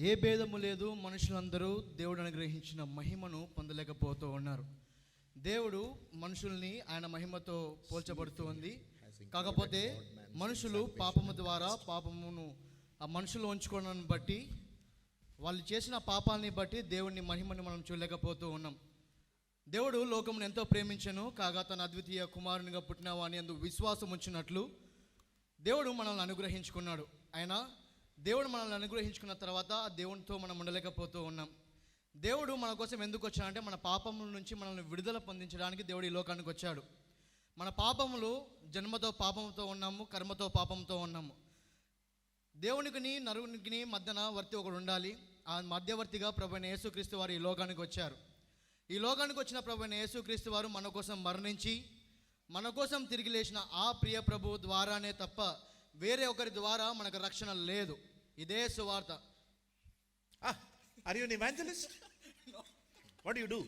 ఏ భేదము లేదు, మనుషులందరూ దేవుడు అనుగ్రహించిన మహిమను పొందలేకపోతూ ఉన్నారు. దేవుడు మనుషుల్ని ఆయన మహిమతో పోల్చబడుతూ ఉంది. కాకపోతే మనుషులు పాపము ద్వారా పాపమును ఆ మనుషులు ఉంచుకోవడాన్ని బట్టి, వాళ్ళు చేసిన పాపాలని బట్టి దేవుని మహిమను మనం చూడలేకపోతూ ఉన్నాం. దేవుడు లోకమును ఎంతో ప్రేమించెను, కాగా తన అద్వితీయ కుమారునిగా పుట్టిన వాని యందు విశ్వాసం ఉంచినట్లు దేవుడు మనల్ని అనుగ్రహించుకున్నాడు. దేవుడు మనల్ని అనుగ్రహించుకున్న తర్వాత దేవునితో మనం ఉండలేకపోతూ ఉన్నాం. దేవుడు మన కోసం ఎందుకు వచ్చాడంటే మన పాపముల నుంచి మనల్ని విడుదల పొందించడానికి దేవుడు ఈ లోకానికి వచ్చాడు. మన పాపములు జన్మతో పాపంతో ఉన్నాము, కర్మతో పాపంతో ఉన్నాము. దేవునికి నరునికి మధ్యన వర్తి ఒకడు ఉండాలి. ఆ మధ్యవర్తిగా ప్రభువైన యేసుక్రీస్తు వారు ఈ లోకానికి వచ్చారు. ఈ లోకానికి వచ్చిన ప్రభువైన యేసుక్రీస్తు వారు మన కోసం మరణించి మన కోసం తిరిగి లేచిన ఆ ప్రియ ప్రభు ద్వారానే తప్ప వేరే ఒకరి ద్వారా మనకు రక్షణ లేదు. ఇదే సువార్త. Are you an evangelist? No. What do you do?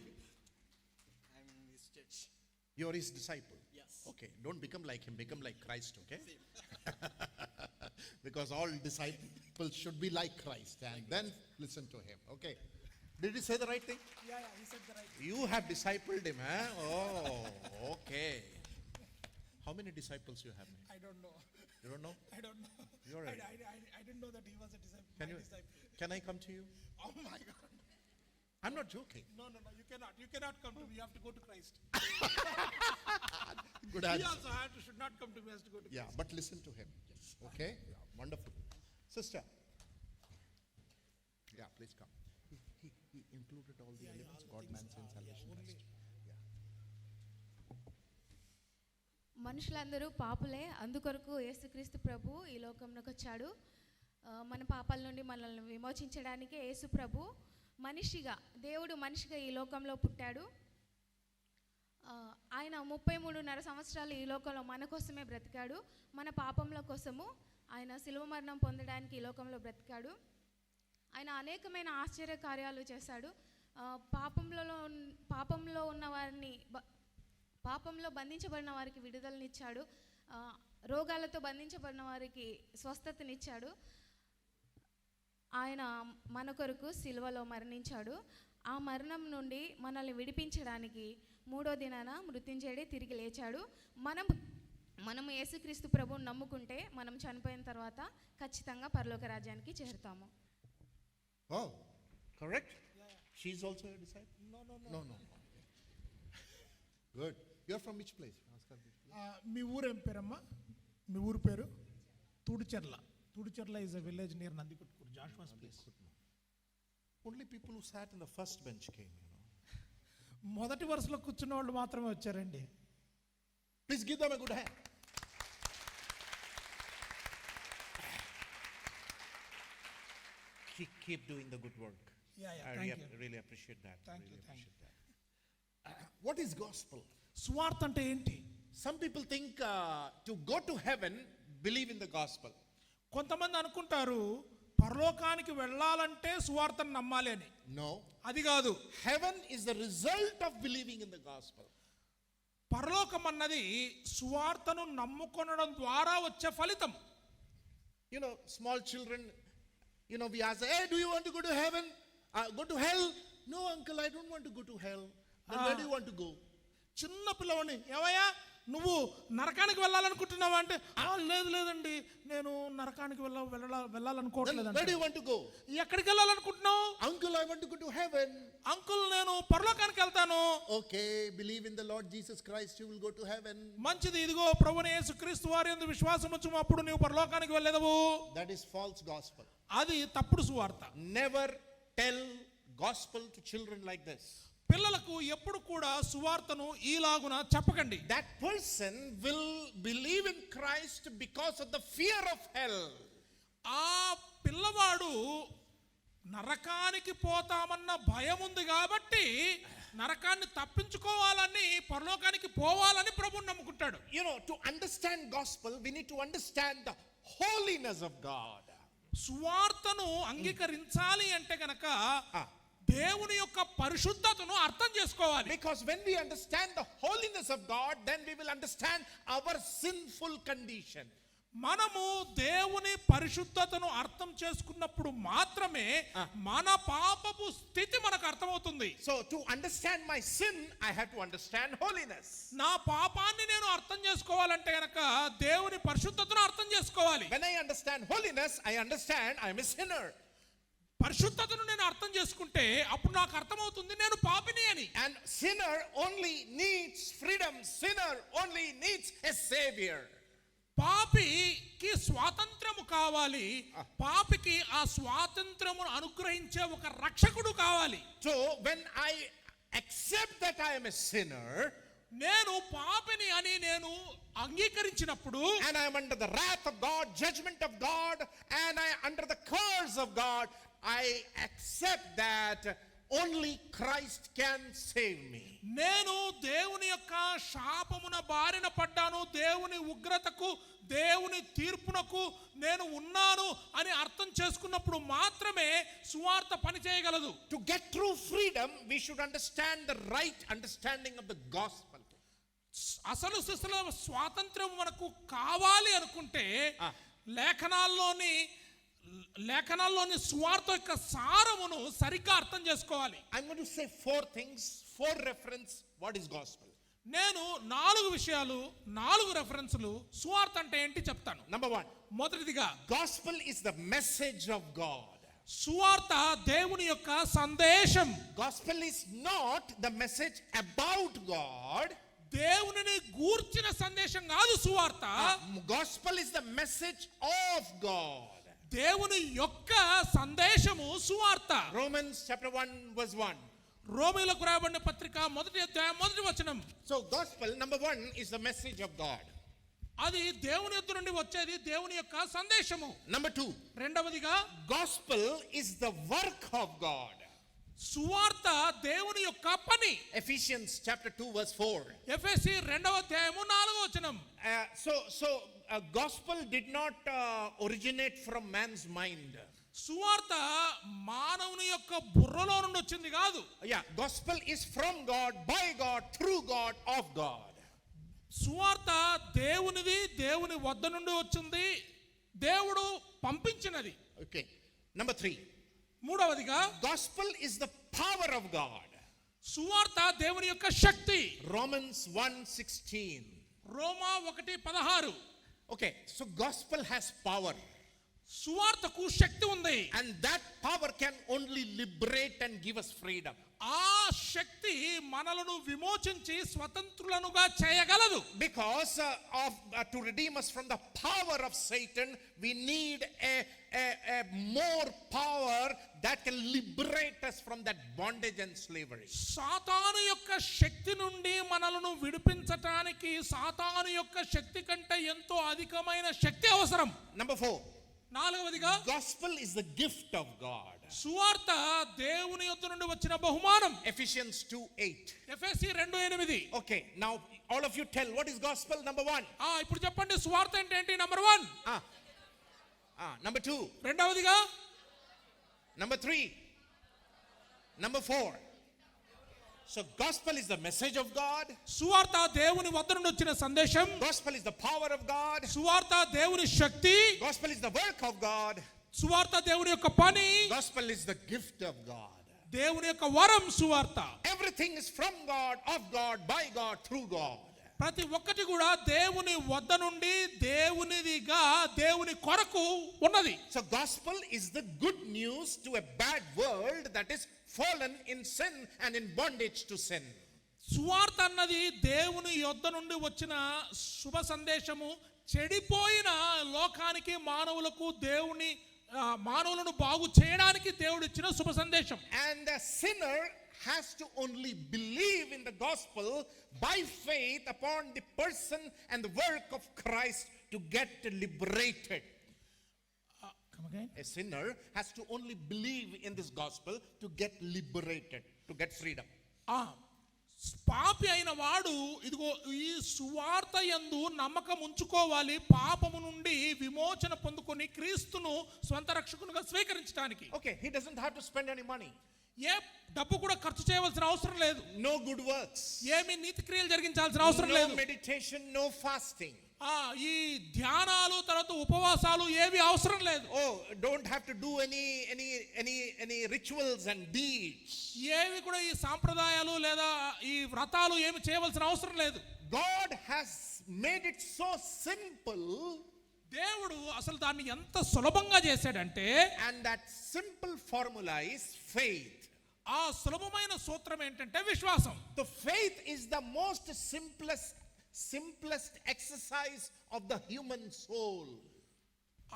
I'm in this church. You are his disciple. Yes. Okay, don't become like him, become like Christ, okay? Because all disciples should be like Christ, and then listen to him, okay? Did he say the right thing? Yeah, he said the right thing. You have discipled him, huh? Oh, okay. How many disciples you have made? I don't know. You don't know? I don't know. You're right. I didn't know that he was a disciple. Disciple. Can I come to you? Oh my God. I'm not joking. No, you cannot. You cannot come to me. You have to go to Christ. Good He answer. also should not come to me. Has to go to Yeah, Christ. but listen to him. Okay? Yeah, wonderful. Sister. Yeah, please come. He included all the elements, God, man, sin, salvation, Christ. మనుషులందరూ పాపులే, అందుకొరకు యేసుక్రీస్తు ప్రభు ఈ లోకంలోకి వచ్చాడు. మన పాపాల నుండి మనల్ని విమోచించడానికి యేసు ప్రభు మనిషిగా, దేవుడు మనిషిగా ఈ లోకంలో పుట్టాడు. ఆయన 33.5 సంవత్సరాలు ఈ లోకంలో మన కోసమే బ్రతికాడు. మన పాపంల కోసము ఆయన శిలువ మరణం పొందడానికి ఈ లోకంలో బ్రతికాడు. ఆయన అనేకమైన ఆశ్చర్య కార్యాలు చేశాడు. పాపంలో ఉన్న వారిని, పాపంలో బంధించబడిన వారికి విడుదలనిచ్చాడు. రోగాలతో బంధించబడిన వారికి స్వస్థతనిచ్చాడు. ఆయన మన కొరకు సిలువలో మరణించాడు. ఆ మరణం నుండి మనల్ని విడిపించడానికి 3వ దినాన మృత్యుంజయుడే తిరిగి లేచాడు. మనము యేసుక్రీస్తు ప్రభువుని నమ్ముకుంటే మనం చనిపోయిన తర్వాత ఖచ్చితంగా పరలోక రాజ్యానికి చేరుతాము. Oh, correct? She's also a disciple? No. Good. You're from which place? మీ ఊరు ఏం పేరమ్మా? మీ ఊరు పేరు? తుడిచెర్ల. తుడిచెర్ల is a village near Nandikutkuru, Joshua's place. Only people who sat in the first bench came, మొదటి వరుసలో కూర్చున్న వాళ్ళు మాత్రమే వచ్చారండి. Please give them a good hand. Keep doing the good work. Yeah, I thank you. really appreciate that. Thank Really you, thank appreciate that. What is gospel? సువార్త అంటే ఏంటి? Some people think to go to heaven, believe in the gospel. కొంతమంది అనుకుంటారు పరలోకానికి వెళ్ళాలంటే సువార్తను నమ్మాలి అని. No. అది కాదు. Heaven is the result of believing in the gospel. పరలోకం అన్నది సువార్తను నమ్ముకొనడం ద్వారా వచ్చే ఫలితం. You know, small children, we ask, hey, do you want to go to heaven? Go to hell? No, uncle, I don't want to go to hell. Then where do you want to go? చిన్న పిల్లవాడిని, ఏమయ్యా నువ్వు నరకానికి వెళ్ళాలనుకుంటున్నావా అంటే, లేదండి నేను నరకానికి వెళ్ళాలనుకోవట్లేదండి. Where do you want to go? ఎక్కడికి వెళ్ళాలనుకుంటున్నావు? Uncle, I want to go to heaven. Uncle నేను పరలోకానికి వెళ్తాను. Okay, believe in the Lord Jesus Christ, you will go to heaven. మంచిది, ఇదిగో ప్రభువైన యేసుక్రీస్తు వారి యందు విశ్వాసం ఉంచుము, అప్పుడు నీవు పరలోకానికి వెళ్ళెదవు. That is false gospel. అది తప్పుడు సువార్త. Never tell gospel to children like this. పిల్లలకు ఎప్పుడు కూడా సువార్తను ఈలాగున చెప్పకండి. That person will believe in Christ because of the fear of hell. ఆ పిల్లవాడు నరకానికి పోతామన్న భయం ఉంది కాబట్టి నరకాన్ని తప్పించుకోవాలని పరలోకానికి పోవాలని ప్రభువుని నమ్ముకుంటాడు. To understand gospel, we need to understand the holiness of God. సువార్తను అంగీకరించాలి అంటే గనక దేవుని యొక్క పరిశుద్ధతను అర్థం చేసుకోవాలి. Because when we understand the holiness of God, then we will understand our sinful condition. మనము దేవుని పరిశుద్ధతను అర్థం చేసుకున్నప్పుడు మాత్రమే మన పాపపు స్థితి మనకు అర్థమవుతుంది. So to understand my sin, I have to understand holiness. నా పాపాన్ని నేను అర్థం చేసుకోవాలంటే గనక దేవుని పరిశుద్ధతను అర్థం చేసుకోవాలి. When I understand holiness, I understand I am a sinner. పరిశుద్ధతను నేను అర్థం చేసుకుంటే అప్పుడు నాకు అర్థమవుతుంది నేను పాపిని అని. And sinner only needs freedom. Sinner only needs a savior. పాపికి స్వాతంత్రము కావాలి. పాపికి ఆ స్వాతంత్రమును అనుగ్రహించే ఒక రక్షకుడు కావాలి. So when I accept that I am a sinner, నేను పాపిని అని నేను అంగీకరించినప్పుడు, and I am under the wrath of God, judgment of God, and I under the curse of God, I accept that only Christ can save me. నేను దేవుని యొక్క శాపమున బారిన పడ్డాను, దేవుని ఉగ్రతకు దేవుని తీర్పునకు నేను ఉన్నాను అని అర్థం చేసుకున్నప్పుడు మాత్రమే సువార్త పని చేయగలదు. To get true freedom, we should understand the right understanding of the gospel. అసలు సిసల స్వాతంత్రం మనకు కావాలి అనుకుంటే లేఖనాల్లోని సువార్త యొక్క సారమును సరిగ్గా అర్థం చేసుకోవాలి. I'm going to say 4 things, 4 reference what is gospel. నేను 4 విషయాలు, 4 రెఫరెన్సులు సువార్త అంటే ఏంటి చెప్తాను. Number 1, మొదటిదిగా gospel is the message of God. సువార్త దేవుని యొక్క సందేశం. Gospel is not the message about God. దేవునిని గూర్చిన సందేశం కాదు సువార్త. Gospel is the message of God. దేవుని యొక్క సందేశము సువార్త. Romans chapter 1 verse 1. రోమీయులకు రాయబడిన పత్రిక 1వ అధ్యాయం 1వ వచనం. So gospel number 1 is the message of God. అది దేవుని యొద్ద నుండి వచ్చేది దేవుని యొక్క సందేశము. Number 2, రెండవదిగా gospel is the work of God. సువార్త దేవుని యొక్క పని. Ephesians chapter 2 verse 4. ఎఫెసీ 2వ అధ్యాయము 4వ వచనం. So gospel did not originate from man's mind. సువార్త మానవుని యొక్క బుర్రలో నుండి వచ్చింది కాదు. Yeah, gospel is from God, by God, through God, of God. సువార్త దేవునిది, దేవుని వద్ద నుండి వచ్చింది, దేవుడు పంపించినది. Okay. Number 3. మూడవదిగా Gospel is the power of God. సువార్త దేవుని యొక్క శక్తి. Romans 1:16. Roma 1:16. Okay, so gospel has power. సువార్తకు శక్తి ఉంది. And that power can only liberate and give us freedom. ఆ శక్తి మనలను విమోచించి స్వతంత్రులనుగా చేయగలదు. Because to redeem us from the power of Satan, we need a more power that can liberate us from that bondage and slavery. సాతాను యొక్క శక్తి నుండి మనలను విడిపించటానికి సాతాను యొక్క శక్తి కంటే ఎంతో అధికమైన శక్తి అవసరం. Number 4. నాలుగవదిగా Gospel is the gift of God. సువార్త దేవుని యొద్ద నుండి వచ్చిన బహుమానం. Ephesians 2:8. ఎఫెసీ 2:8. Okay, now all of you tell what is gospel. Number 1. ఇప్పుడు చెప్పండి సువార్త అంటే ఏంటి? నంబర్ 1. Number 2. రెండవదిగా. Number 3. Number 4. So gospel is the message of God. సువార్త దేవుని వద్ద నుండి వచ్చిన సందేశం. Gospel is the power of God. సువార్త దేవుని శక్తి. Gospel is the work of God. సువార్త దేవుని యొక్క పని. Gospel is the gift of God. దేవుని యొక్క వరం సువార్త. Everything is from God, of God, by God, through God. ప్రతి ఒక్కటి కూడా దేవుని వద్ద నుండి దేవునిదిగా దేవుని కొరకు ఉన్నది. So gospel is the good news to a bad world that is fallen in sin and in bondage to sin. సువార్త అన్నది దేవుని యొద్ద నుండి వచ్చిన శుభ సందేశము చెడిపోయిన లోకానికి మానవులకు మానవులను బాగు చేయడానికి దేవుడు ఇచ్చిన శుభ సందేశం. And a sinner has to only believe in the gospel by faith upon the person and the work of Christ to get liberated. A sinner has to only believe in this gospel to get liberated, to get freedom. పాపి అయిన వాడు ఇదిగో ఈ సువార్త యందు నమ్మకం ఉంచుకోవాలి, పాపము నుండి విమోచన పొందుకొని క్రీస్తును స్వంత రక్షకునిగా స్వీకరించడానికి. Okay, he doesn't have to spend any money. ఏ డబ్బు కూడా ఖర్చు చేయవలసిన అవసరం లేదు. No good works. ఏమి నీతి క్రియలు జరిగించాల్సిన అవసరం లేదు. No meditation, no fasting. ఈ ధ్యానాలు తర్వాత ఉపవాసాలు ఏవి అవసరం లేదు. Oh, don't have to do any rituals and deeds. ఏవి కూడా ఈ సాంప్రదాయాలు లేదా ఈ వ్రతాలు ఏమి చేయవలసిన అవసరం లేదు. God has made it so simple. దేవుడు అసలు దాన్ని ఎంత సులభంగా చేశాడంటే, and that simple formula is faith. ఆ సులభమైన సూత్రం ఏంటంటే విశ్వాసం. The faith is the most simplest exercise of the human soul.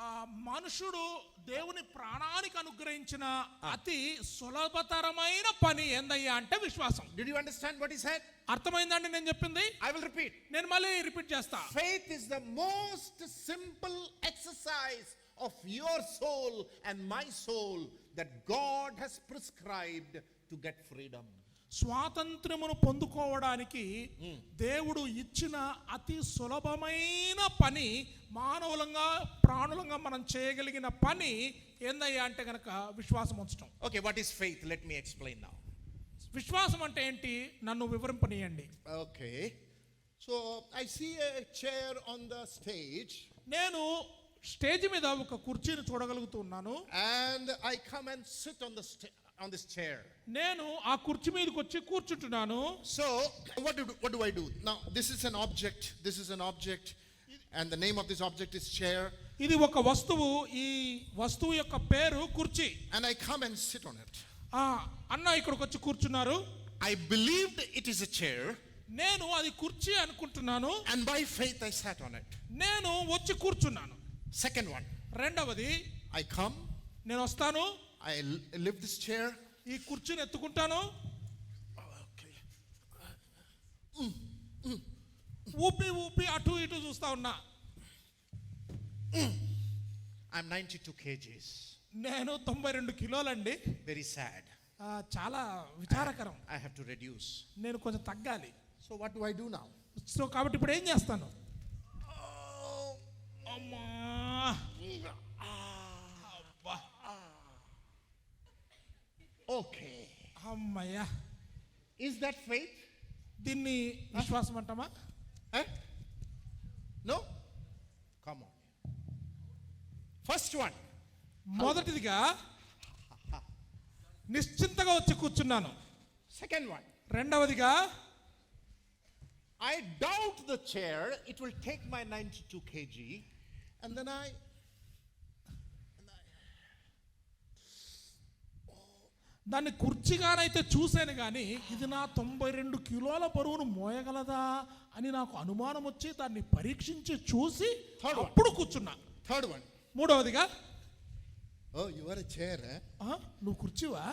ఆ మనుషుడు దేవుని ప్రాణానికి అనుగ్రహించిన అతి సులభతరమైన పని ఏందయ్యా అంటే విశ్వాసం. Did you understand what he said? అర్థమైందండి నేను చెప్పింది? I will repeat. నేను మళ్ళీ రిపీట్ చేస్తా. Faith is the most simple exercise of your soul and my soul that God has prescribed to get freedom. స్వాతంత్ర్యమును పొందుకోవడానికి దేవుడు ఇచ్చిన అతి సులభమైన పని, మానవులంగా ప్రాణులంగా మనం చేయగలిగిన పని ఏందయ్యా అంటే గనక విశ్వాసం ఉంచడం. Okay, what is faith? Let me explain now. విశ్వాసం అంటే ఏంటి? నన్ను వివరింపనీయండి. Okay, so I see a chair on the stage. నేను స్టేజ్ మీద ఒక కుర్చీని చూడగలుగుతున్నాను. And I come and sit on this chair. నేను ఆ కుర్చీ మీదకి వచ్చి కూర్చుంటున్నాను. So what do I do? Now this is an object and the name of this object is chair. ఇది ఒక వస్తువు, ఈ వస్తువు యొక్క పేరు కుర్చీ. And I come and sit on it. అన్న ఇక్కడికి వచ్చి కూర్చున్నారు. I believed it is a chair. నేను అది కుర్చీ అనుకుంటున్నాను. And by faith I sat on it. నేను వచ్చి కూర్చున్నాను. Second one. రెండవది, I come. నేను వస్తాను. I lift this chair. ఈ కుర్చీని ఎత్తుకుంటాను. Okay. ఊపి అటు ఇటు చూస్తా ఉన్నా. I'm 92 kgs. నేను 92 కిలోలండి. Very sad. చాలా విచారకరం. I have to reduce. నేను కొంచెం తగ్గాలి. So what do I do now? So కాబట్టి ఇప్పుడు ఏం చేస్తాను? అమ్మా, అబ్బా, Okay. అమ్మయ్యా. Is that faith? దీన్ని విశ్వాసం అంటామా? Come on. First one. మొదటిదిగా నిశ్చింతగా వచ్చి కూర్చున్నాను. Second one. రెండవదిగా I doubt the chair. It will take my 92 kg. And then దాన్ని కుర్చీగానైతే చూశాను కానీ ఇది నా 92 కిలోల బరువును మోయగలదా అని నాకు అనుమానం వచ్చి దాన్ని పరీక్షించి చూసి Third one. అప్పుడు కూర్చున్నా. third one. మూడవదిగా Oh, you are a chair, eh? నువ్వు కుర్చీవా?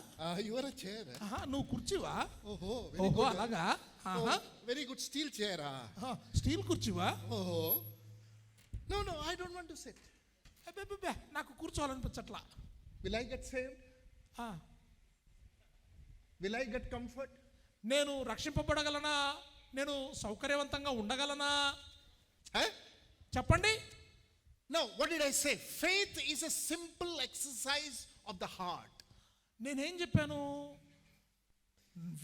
You are a chair, eh? నువ్వు కుర్చీవా? Oh, ఓహో అలాగా. Oh, very good steel chair, steel కుర్చీవా? Oh. No, I don't want to sit. అబ్బబ్బబ్బే, నాకు కూర్చోవాలనిపించట్లా. Will I get saved? ఆ, Will I get comfort? నేను రక్షింపబడగలనా? నేను సౌకర్యవంతంగా ఉండగలనా? Eh? చెప్పండి. No, what did I say? Faith is a simple exercise of the heart. నేనేం చెప్పాను?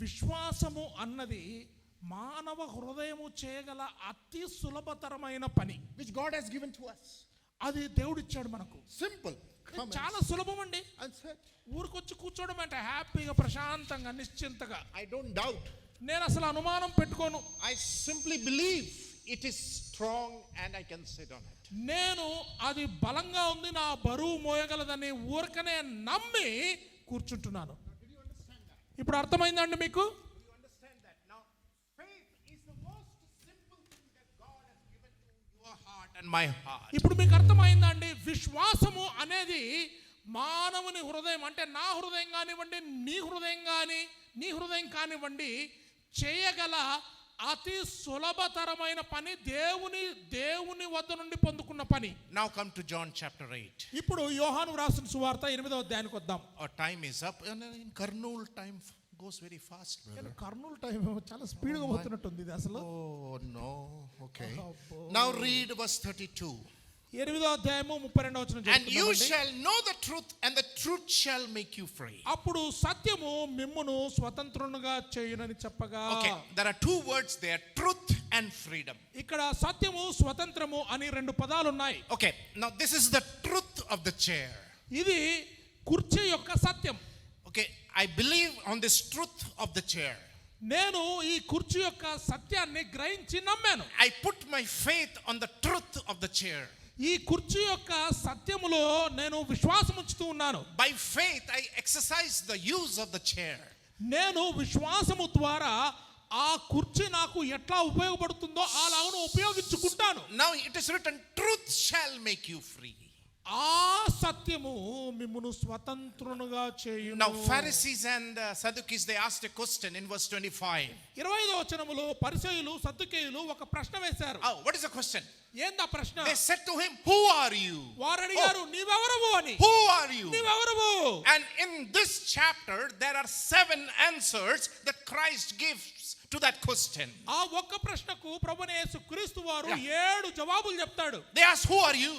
విశ్వాసము అన్నది మానవ హృదయము చేయగల అతి సులభతరమైన పని, Which God has given to us. అది దేవుడిచ్చాడు మనకు. Simple. Come చాలా సులభం అండి. and sit. ఊరికొచ్చి కూర్చోవడం అంటే హ్యాపీగా ప్రశాంతంగా నిశ్చింతగా. I don't doubt. నేను అసలు అనుమానం పెట్టుకోను. I simply believe it is strong and I can sit on it. నేను అది బలంగా ఉంది, నా బరువు మోయగలదని ఊరకనే నమ్మి కూర్చుంటున్నాను. ఇప్పుడు అర్థమైందండి మీకు? Do you understand that? Now, faith is the most simple thing that God has given to your heart and my heart. ఇప్పుడు మీకు అర్థమైందండి? విశ్వాసము అనేది మానవుని హృదయం అంటే నా హృదయం కానివ్వండి, నీ హృదయం కానివ్వండి చేయగల అతి సులభతరమైన పని, దేవుని వద్ద నుండి పొందుకున్న పని. Now come to John chapter 8. ఇప్పుడు యోహాను రాసిన సువార్త 8వ అధ్యాయానికి వద్దాం. Our time is up. And in Karnool, time goes very fast, brother. Kurnool time చాలా స్పీడ్గా పోతున్నట్టుంది ఇది అసలు. Oh, no. Okay. Abbo. Now read verse 32. 8వ అధ్యాయము 32వ వచనం And you చదువుకుందామండి. shall know the truth, and the truth shall make you free. అప్పుడు సత్యము మిమ్మును స్వతంత్రునిగా చేయునని చెప్పగా. Okay, there are two words there, truth and freedom. ఇక్కడ సత్యము స్వతంత్రము అని రెండు పదాలు ఉన్నాయి. Okay, now this is the truth of the chair. ఇది కుర్చీ యొక్క సత్యం. Okay, I believe on this truth of the chair. నేను ఈ కుర్చీ యొక్క సత్యాన్ని గ్రహించి నమ్మాను. I put my faith on the truth of the chair. ఈ కుర్చీ యొక్క సత్యములో నేను విశ్వాసం ఉంచుతూ ఉన్నాను. By faith, I exercise the use of the chair. నేను విశ్వాసము ద్వారా ఆ కుర్చీ నాకు ఎట్లా ఉపయోగపడుతుందో అలాగను ఉపయోగించుకుంటాను. Now it is written, truth shall make you free. ఆ సత్యము మిమ్మును స్వతంత్రునిగా చేయును. Now Pharisees and Sadducees, they asked a question in verse 25. 25వ వచనములో పరిసయ్యులు సద్దుకేయులు ఒక ప్రశ్న వేశారు. Oh, what is the question? ఏందా ప్రశ్న? They said to him, who are you? వారు అడిగారు, నీవెవరవు అని. Who are you? నీవెవరవు? And in this chapter, there are 7 answers that Christ gives to that question. ఆ ఒక్క ప్రశ్నకు ప్రభువైన యేసుక్రీస్తు వారు 7 జవాబులు చెప్తాడు. They asked, who are you?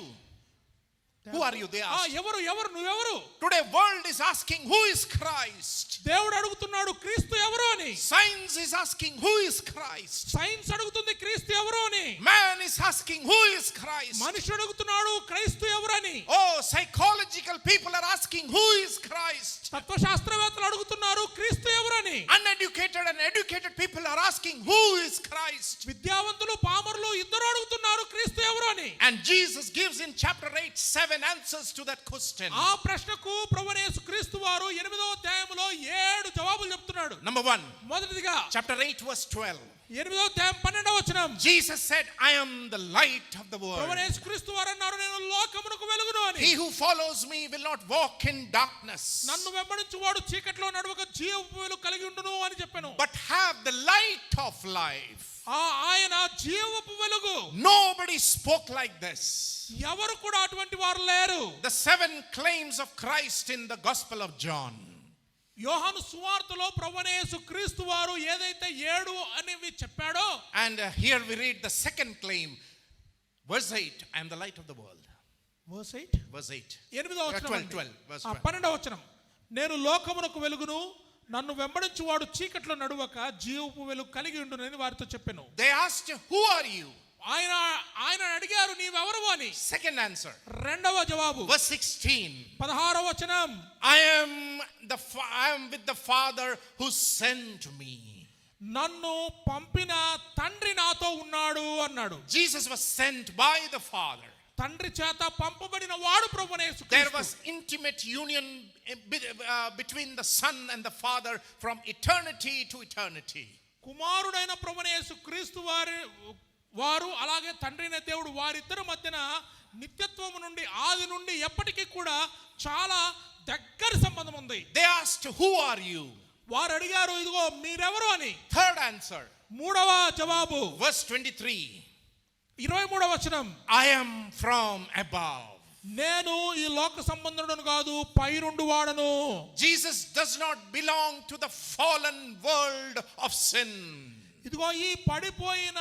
Who are you? They asked. ఎవరు నువ్వెవరు? Today world is asking, who is Christ? దేవుడు అడుగుతున్నాడు క్రీస్తు ఎవరు అని. Science is asking, who is Christ? Science అడుగుతుంది క్రీస్తు ఎవరు అని. Man is asking, who is Christ? మనిషి అడుగుతున్నాడు క్రీస్తు ఎవరు అని. Oh, psychological people are asking, who is Christ? తత్వశాస్త్రవేత్తలు అడుగుతున్నారు క్రీస్తు ఎవరు అని. Uneducated and educated people are asking, who is Christ? విద్యావంతులు పామరులు ఇద్దరు అడుగుతున్నారు క్రీస్తు ఎవరు అని. And Jesus gives in chapter 8 7 answers to that question. ఆ ప్రశ్నకు ప్రభువైన యేసుక్రీస్తు వారు 8వ అధ్యాయములో 7 జవాబులు చెప్తున్నాడు. Number 1, మొదటిదిగా chapter 8 verse 12. 8వ అధ్యాయం 12వ వచనం. Jesus said, I am the light of the world. ప్రభువైన యేసుక్రీస్తు వారు అన్నారు, నేను లోకమునకు వెలుగును అని. He who follows me will not walk in darkness, నన్ను వెంబడించువాడు చీకటిలో నడవక జీవపు వెలుగు కలిగి ఉండును అని చెప్పాను. but have the light of life. ఆయన జీవపు వెలుగు. Nobody spoke like this. ఎవరు కూడా అటువంటి వారు లేరు. The 7 claims of Christ in the Gospel of John. యోహాను సువార్తలో ప్రభువైన యేసుక్రీస్తు వారు ఏదైతే 7 అనేవి చెప్పాడో. And here we read the second claim, verse 8, I am the light of the world. Verse 8. Verse 8. 8వ వచనం అండి. 12, verse 12. 12వ వచనం. నేను లోకమునకు వెలుగును, నన్ను వెంబడించువాడు చీకట్లో నడువక జీవపు వెలుగు కలిగి ఉండునని వారితో చెప్పాను. They asked, who are you? ఆయన ఆయన అడిగారు నీవెవరు అని. Second answer. రెండవ జవాబు Verse 16. 16వ వచనం. I am with the Father who sent me. నన్ను పంపిన తండ్రి నాతో ఉన్నాడు అన్నాడు. Jesus was sent by the Father. తండ్రి చేత పంపబడిన వాడు ప్రభువైన There యేసుక్రీస్తు. was intimate union between the Son and the Father from eternity to eternity. కుమారుడైన ప్రభువైన యేసుక్రీస్తు వారు అలాగే తండ్రి అయిన దేవుడు వారిద్దరి మధ్యన నిత్యత్వము నుండి ఆది నుండి ఎప్పటికీ కూడా చాలా దగ్గర సంబంధం ఉంది. They asked, who are you? వారు అడిగారు ఇదిగో మీరెవరు అని. Third answer. మూడవ జవాబు Verse 23. 23వ వచనం. I am from above. నేను ఈ లోక సంబంధుడను కాదు పైనుండి వాడను. Jesus does not belong to the fallen world of sin. ఇదిగో ఈ పడిపోయిన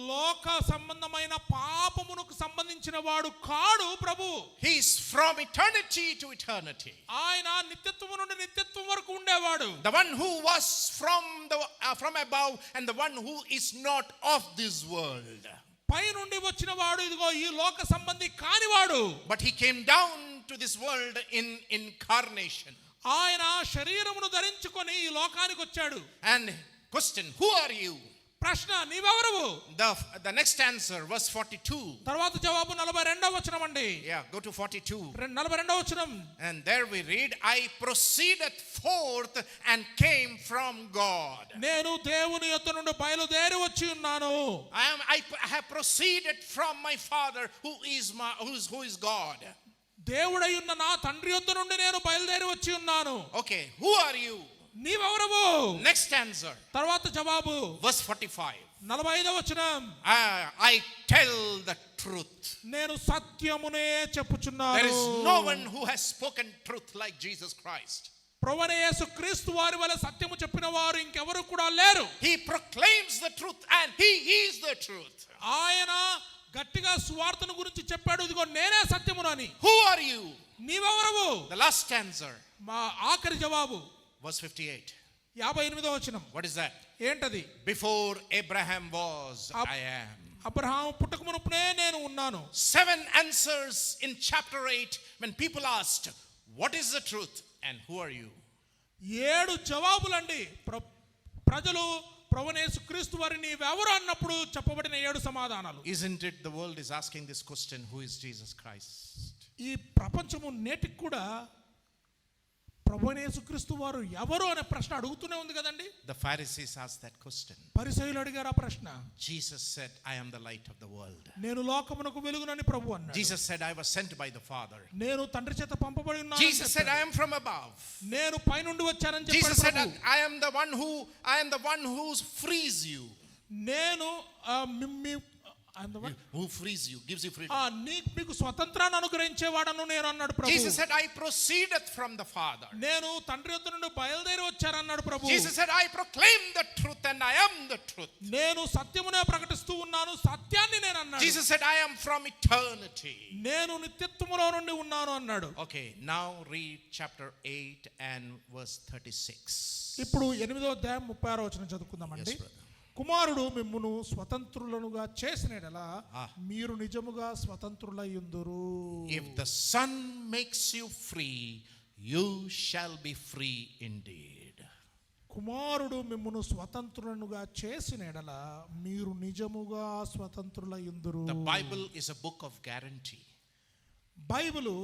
లోక సంబంధమైన పాపమునకు సంబంధించిన వాడు కాడు ప్రభు. He is from eternity to eternity. ఆయన నిత్యత్వము నుండి నిత్యత్వం వరకు ఉండేవాడు. The one who was from above and the one who is not of this world. పై నుండి వచ్చిన వాడు ఇదిగో ఈ లోక సంబంధి కానివాడు. But he came down to this world in incarnation. ఆయన శరీరమును ధరించుకొని ఈ లోకానికి వచ్చాడు. And question, who are you? ప్రశ్న నీవెవరు? The next answer, verse 42. తర్వాత జవాబు 42వ వచనం అండి. Yeah, go to 42. 42వ వచనం. And there we read, I proceeded forth and came from God. నేను దేవుని యొద్ద నుండి బయలుదేరి వచ్చి ఉన్నాను. I have proceeded from my Father who is God. దేవుడై ఉన్న నా తండ్రి యొద్ద నుండి నేను బయలుదేరి వచ్చి ఉన్నాను. Okay, who are you? నీవెవరు? Next answer. తర్వాత జవాబు Verse 45. 45వ వచనం. I tell the truth. నేను సత్యమునే చెప్పుచున్నాను. There is no one who has spoken truth like Jesus Christ. ప్రభువైన యేసుక్రీస్తు వారి వలె సత్యము చెప్పిన వారు ఇంకెవరు కూడా లేరు. He proclaims the truth and he is the truth. ఆయన గట్టిగా సువార్తను గురించి చెప్పాడు ఇదిగో నేనే సత్యమును అని. Who are you? నీవెవరు? The last answer. మా ఆఖరి జవాబు Verse 58. 58వ వచనం. What is that? ఏంటది? Before Abraham was, I am. Abraham పుట్టక మునుపునే నేను ఉన్నాను. 7 answers in chapter 8 when people asked, what is the truth and who are you? 7 జవాబులండి. ప్రజలు ప్రభువైన యేసుక్రీస్తు వారిని నీవెవరు అన్నప్పుడు చెప్పబడిన 7 సమాధానాలు. Isn't it the world is asking this question, who is Jesus Christ? ఈ ప్రపంచము నేటికి కూడా ప్రభువైన యేసుక్రీస్తు వారు ఎవరు అనే ప్రశ్న అడుగుతూనే ఉంది కదండి. The Pharisees asked that question. పరిసయ్యులు అడిగారు ఆ ప్రశ్న. Jesus said, I am the light of the world. నేను లోకమునకు వెలుగునని ప్రభువు అన్నాడు. Jesus said, I was sent by the Father. నేను తండ్రి చేత పంపబడి ఉన్నాను. Jesus said, I am from above. నేను పై నుండి వచ్చానని చెప్పాడు. Jesus said, I am the one who frees you. నేను who frees you, gives you freedom. మీకు స్వతంత్రాన్ని అనుగ్రహించేవాడను నేను అన్నాడు ప్రభు. Jesus said, I proceeded from the Father. నేను తండ్రి యొద్ద నుండి బయలుదేరి వచ్చానన్నాడు ప్రభు. Jesus said, I proclaim the truth and I am the truth. నేను సత్యమునే ప్రకటిస్తూ ఉన్నాను, సత్యాన్ని నేను అన్నాడు. Jesus said, I am from eternity. నేను నిత్యత్వములో నుండి ఉన్నాను అన్నాడు. Okay, now read chapter 8 and verse 36. ఇప్పుడు 8వ అధ్యాయం 36వ వచనం చదువుకుందామండి. కుమారుడు మిమ్మును స్వతంత్రులనుగా చేసినడలా మీరు నిజముగా స్వతంత్రులయ్యుందురు. If the Son makes you free, you shall be free indeed. కుమారుడు మిమ్మును స్వతంత్రులనుగా చేసినడలా మీరు నిజముగా స్వతంత్రులయ్యుందురు. The Bible is a book of guarantee. Bible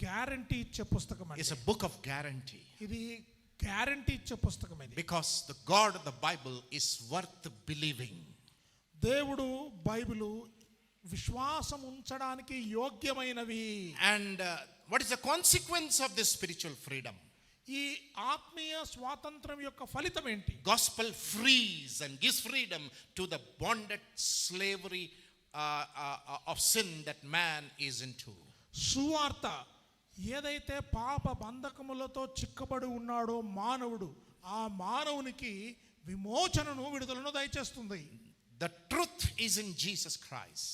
guarantee ఇచ్చే పుస్తకం అండి. It's a book of guarantee. ఇది గ్యారంటీ ఇచ్చే పుస్తకం ఇది. Because the God of the Bible is worth believing. దేవుడు బైబిలు విశ్వాసం ఉంచడానికి యోగ్యమైనవి. And what is the consequence of this spiritual freedom? ఈ ఆత్మీయ స్వాతంత్రం యొక్క ఫలితం ఏంటి? Gospel frees and gives freedom to the bonded slavery of sin that man is into. సువార్త ఏదైతే పాప బంధకములతో చిక్కబడి ఉన్నాడో మానవుడు, ఆ మానవునికి విమోచనను విడుదలను దయచేస్తుంది. The truth is in Jesus Christ.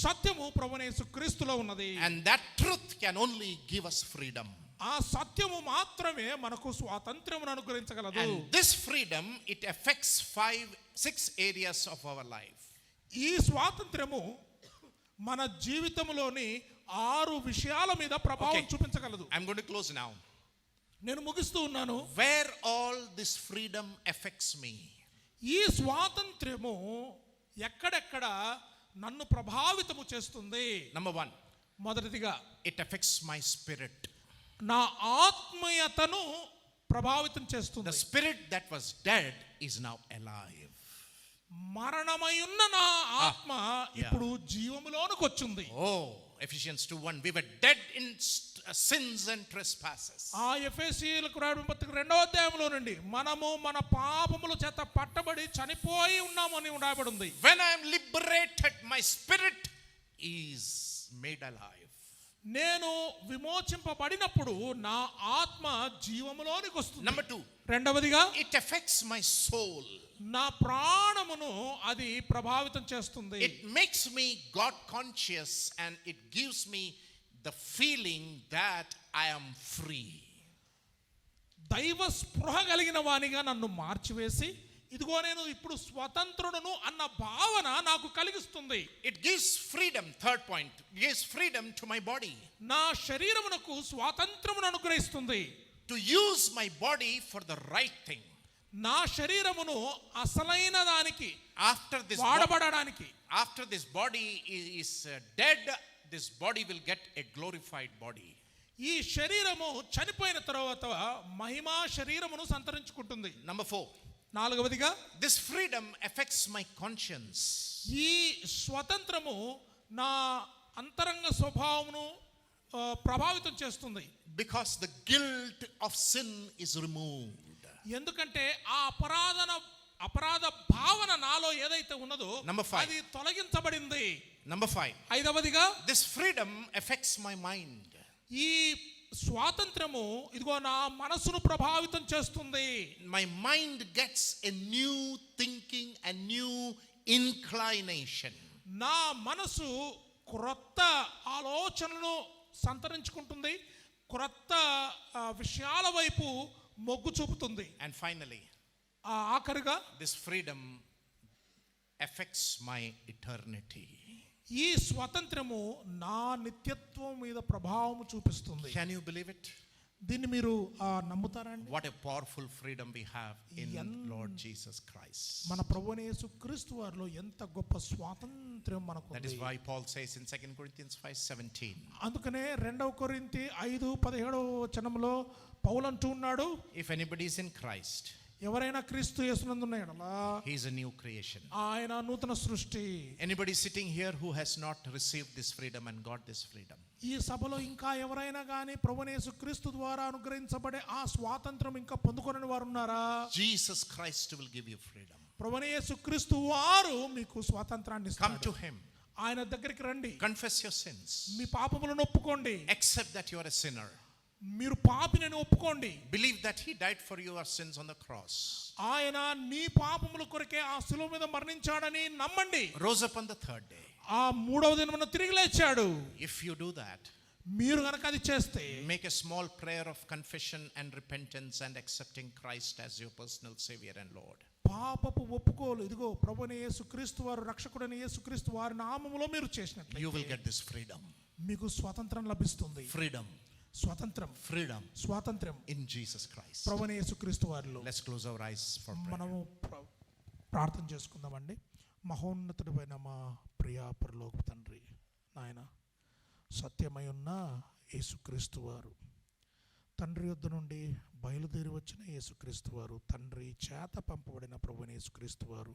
సత్యము ప్రభువైన యేసుక్రీస్తులో ఉన్నది. And that truth can only give us freedom. ఆ సత్యము మాత్రమే మనకు స్వాతంత్ర్యమును అనుగ్రహించగలదు. And this freedom, it affects 5-6 areas of our life. ఈ స్వాతంత్రము మన జీవితంలోని 6 విషయాల మీద ప్రభావం Okay. చూపించగలదు. I'm going to close now. నేను ముగిస్తూ ఉన్నాను. Where all this freedom affects me. ఈ స్వాతంత్రము ఎక్కడెక్కడ నన్ను ప్రభావితము చేస్తుంది? Number 1, మొదటిదిగా it affects my spirit. నా ఆత్మీయతను ప్రభావితం చేస్తుంది. The spirit that was dead is now alive. మరణమయున్న నా ఆత్మ ఇప్పుడు జీవములోనికి వచ్చింది. Oh, Ephesians 2:1, we were dead in sins and trespasses. ఆ ఎఫెసీయులకు రాయబడిన పత్రిక 2వ అధ్యాయంలో నుండి మనము మన పాపముల చేత పట్టబడి చనిపోయి ఉన్నామని రాయబడి ఉంది. When I am liberated, my spirit is made alive. నేను విమోచింపబడినప్పుడు నా ఆత్మ జీవములోనికి వస్తుంది. Number 2, రెండవదిగా it affects my soul. నా ప్రాణమును అది ప్రభావితం చేస్తుంది. It makes me God conscious and it gives me the feeling that I am free. దైవ స్పృహ కలిగిన వానిగా నన్ను మార్చివేసి ఇదిగో నేను ఇప్పుడు స్వతంత్రుడను అన్న భావన నాకు కలిగిస్తుంది. It gives freedom, third point, gives freedom to my body. నా శరీరమునకు స్వాతంత్రమును అనుగ్రహిస్తుంది. To use my body for the right thing. నా శరీరమును అసలైన దానికి After వాడబడడానికి. after this body is dead, this body will get a glorified body. ఈ శరీరము చనిపోయిన తర్వాత మహిమా శరీరమును సంతరించుకుంటుంది. Number 4, నాలుగవదిగా this freedom affects my conscience. ఈ స్వతంత్రము నా అంతరంగ స్వభావమును ప్రభావితం చేస్తుంది. Because the guilt of sin is removed. ఎందుకంటే ఆ అపరాధ భావన నాలో ఏదైతే ఉన్నదో Number 5. అది తొలగించబడింది. Number 5, ఐదవదిగా this freedom affects my mind. ఈ స్వాతంత్రము ఇదిగో నా మనసును ప్రభావితం చేస్తుంది. My mind gets a new thinking, a new inclination. నా మనసు క్రొత్త ఆలోచనలను సంతరించుకుంటుంది. క్రొత్త విషయాల వైపు మొగ్గు చూపుతుంది. And finally, ఆఖరిగా this freedom affects my eternity. ఈ స్వాతంత్రము నా నిత్యత్వం మీద ప్రభావం చూపిస్తుంది. Can you believe it? దీన్ని మీరు నమ్ముతారండి? What a powerful freedom we have in Lord Jesus Christ. మన ప్రభువైన యేసుక్రీస్తు వారిలో ఎంత గొప్ప స్వాతంత్ర్యం మనకు That is ఉంది. why Paul says in 2 Corinthians 5:17, అందుకనే 2 కొరింథీ 5:17 వచనంలో పౌలు అంటూ ఉన్నాడు, if anybody is in Christ, ఎవరైనా క్రీస్తు యేసునందు ఎడల he is a new creation. ఆయన నూతన సృష్టి. Anybody sitting here who has not received this freedom and got this freedom, ఈ సభలో ఇంకా ఎవరైనా కానీ ప్రభువైన యేసుక్రీస్తు ద్వారా అనుగ్రహించబడే ఆ స్వాతంత్రం ఇంకా పొందుకొనని వారు ఉన్నారా? Jesus Christ will give you freedom. ప్రభువైన యేసుక్రీస్తు వారు మీకు స్వాతంత్రాన్ని Come ఇస్తాడు. to him. ఆయన దగ్గరికి రండి. Confess your sins. మీ పాపములను ఒప్పుకోండి. Accept that you are a sinner. మీరు పాపిని ఒప్పుకోండి. Believe that he died for your sins on the cross. ఆయన నీ పాపముల కొరకే ఆ శిలువ మీద మరణించాడని నమ్మండి. Rose up on the third day. ఆ 3వ దినమున తిరిగి లేచాడు. If you do that, మీరు గనక అది చేస్తే make a small prayer of confession and repentance and accepting Christ as your personal Savior and Lord. పాపపు ఒప్పుకోలు ఇదిగో ప్రభువైన యేసుక్రీస్తు వారు రక్షకుడైన యేసుక్రీస్తు వారి నామములో మీరు You will చేసినట్లయితే get this freedom. మీకు స్వాతంత్రం లభిస్తుంది. Freedom. స్వాతంత్రం In Jesus Christ. ప్రభువైన యేసుక్రీస్తు వారిలో. Let's close our eyes for prayer. మనము ప్రార్థన చేసుకుందామండి. మహోన్నతుడైన మా ప్రియ పరలోకపు తండ్రి, నాయన సత్యమై ఉన్న యేసుక్రీస్తు వారు, తండ్రి యొద్ద నుండి బయలుదేరి వచ్చిన యేసుక్రీస్తు వారు, తండ్రి చేత పంపబడిన ప్రభువైన యేసుక్రీస్తు వారు,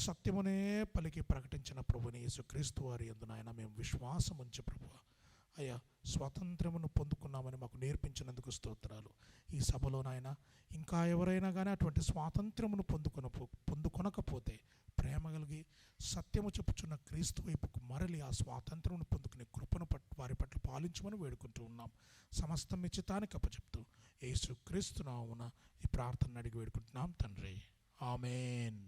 సత్యమునే పలికి ప్రకటించిన ప్రభువైన యేసుక్రీస్తు వారి యందు నాయన మేము విశ్వాసం ఉంచి ప్రభువా అయ్యా స్వాతంత్రమును పొందుకున్నామని మాకు నేర్పించినందుకు స్తోత్రాలు. ఈ సభలో నాయన ఇంకా ఎవరైనా కానీ అటువంటి స్వాతంత్రమును పొందుకొనకపోతే ప్రేమ కలిగి సత్యము చెప్పుచున్న క్రీస్తు వైపుకు మరలి ఆ స్వాతంత్రమును పొందుకునే కృపను వారి పట్ల పాలించమని వేడుకుంటూ ఉన్నాం. సమస్తం మీ చిత్తానికి అప్పచెప్తూ యేసు క్రీస్తు నామమున ఈ ప్రార్థన అడిగి వేడుకుంటున్నాం తండ్రి. ఆమేన్.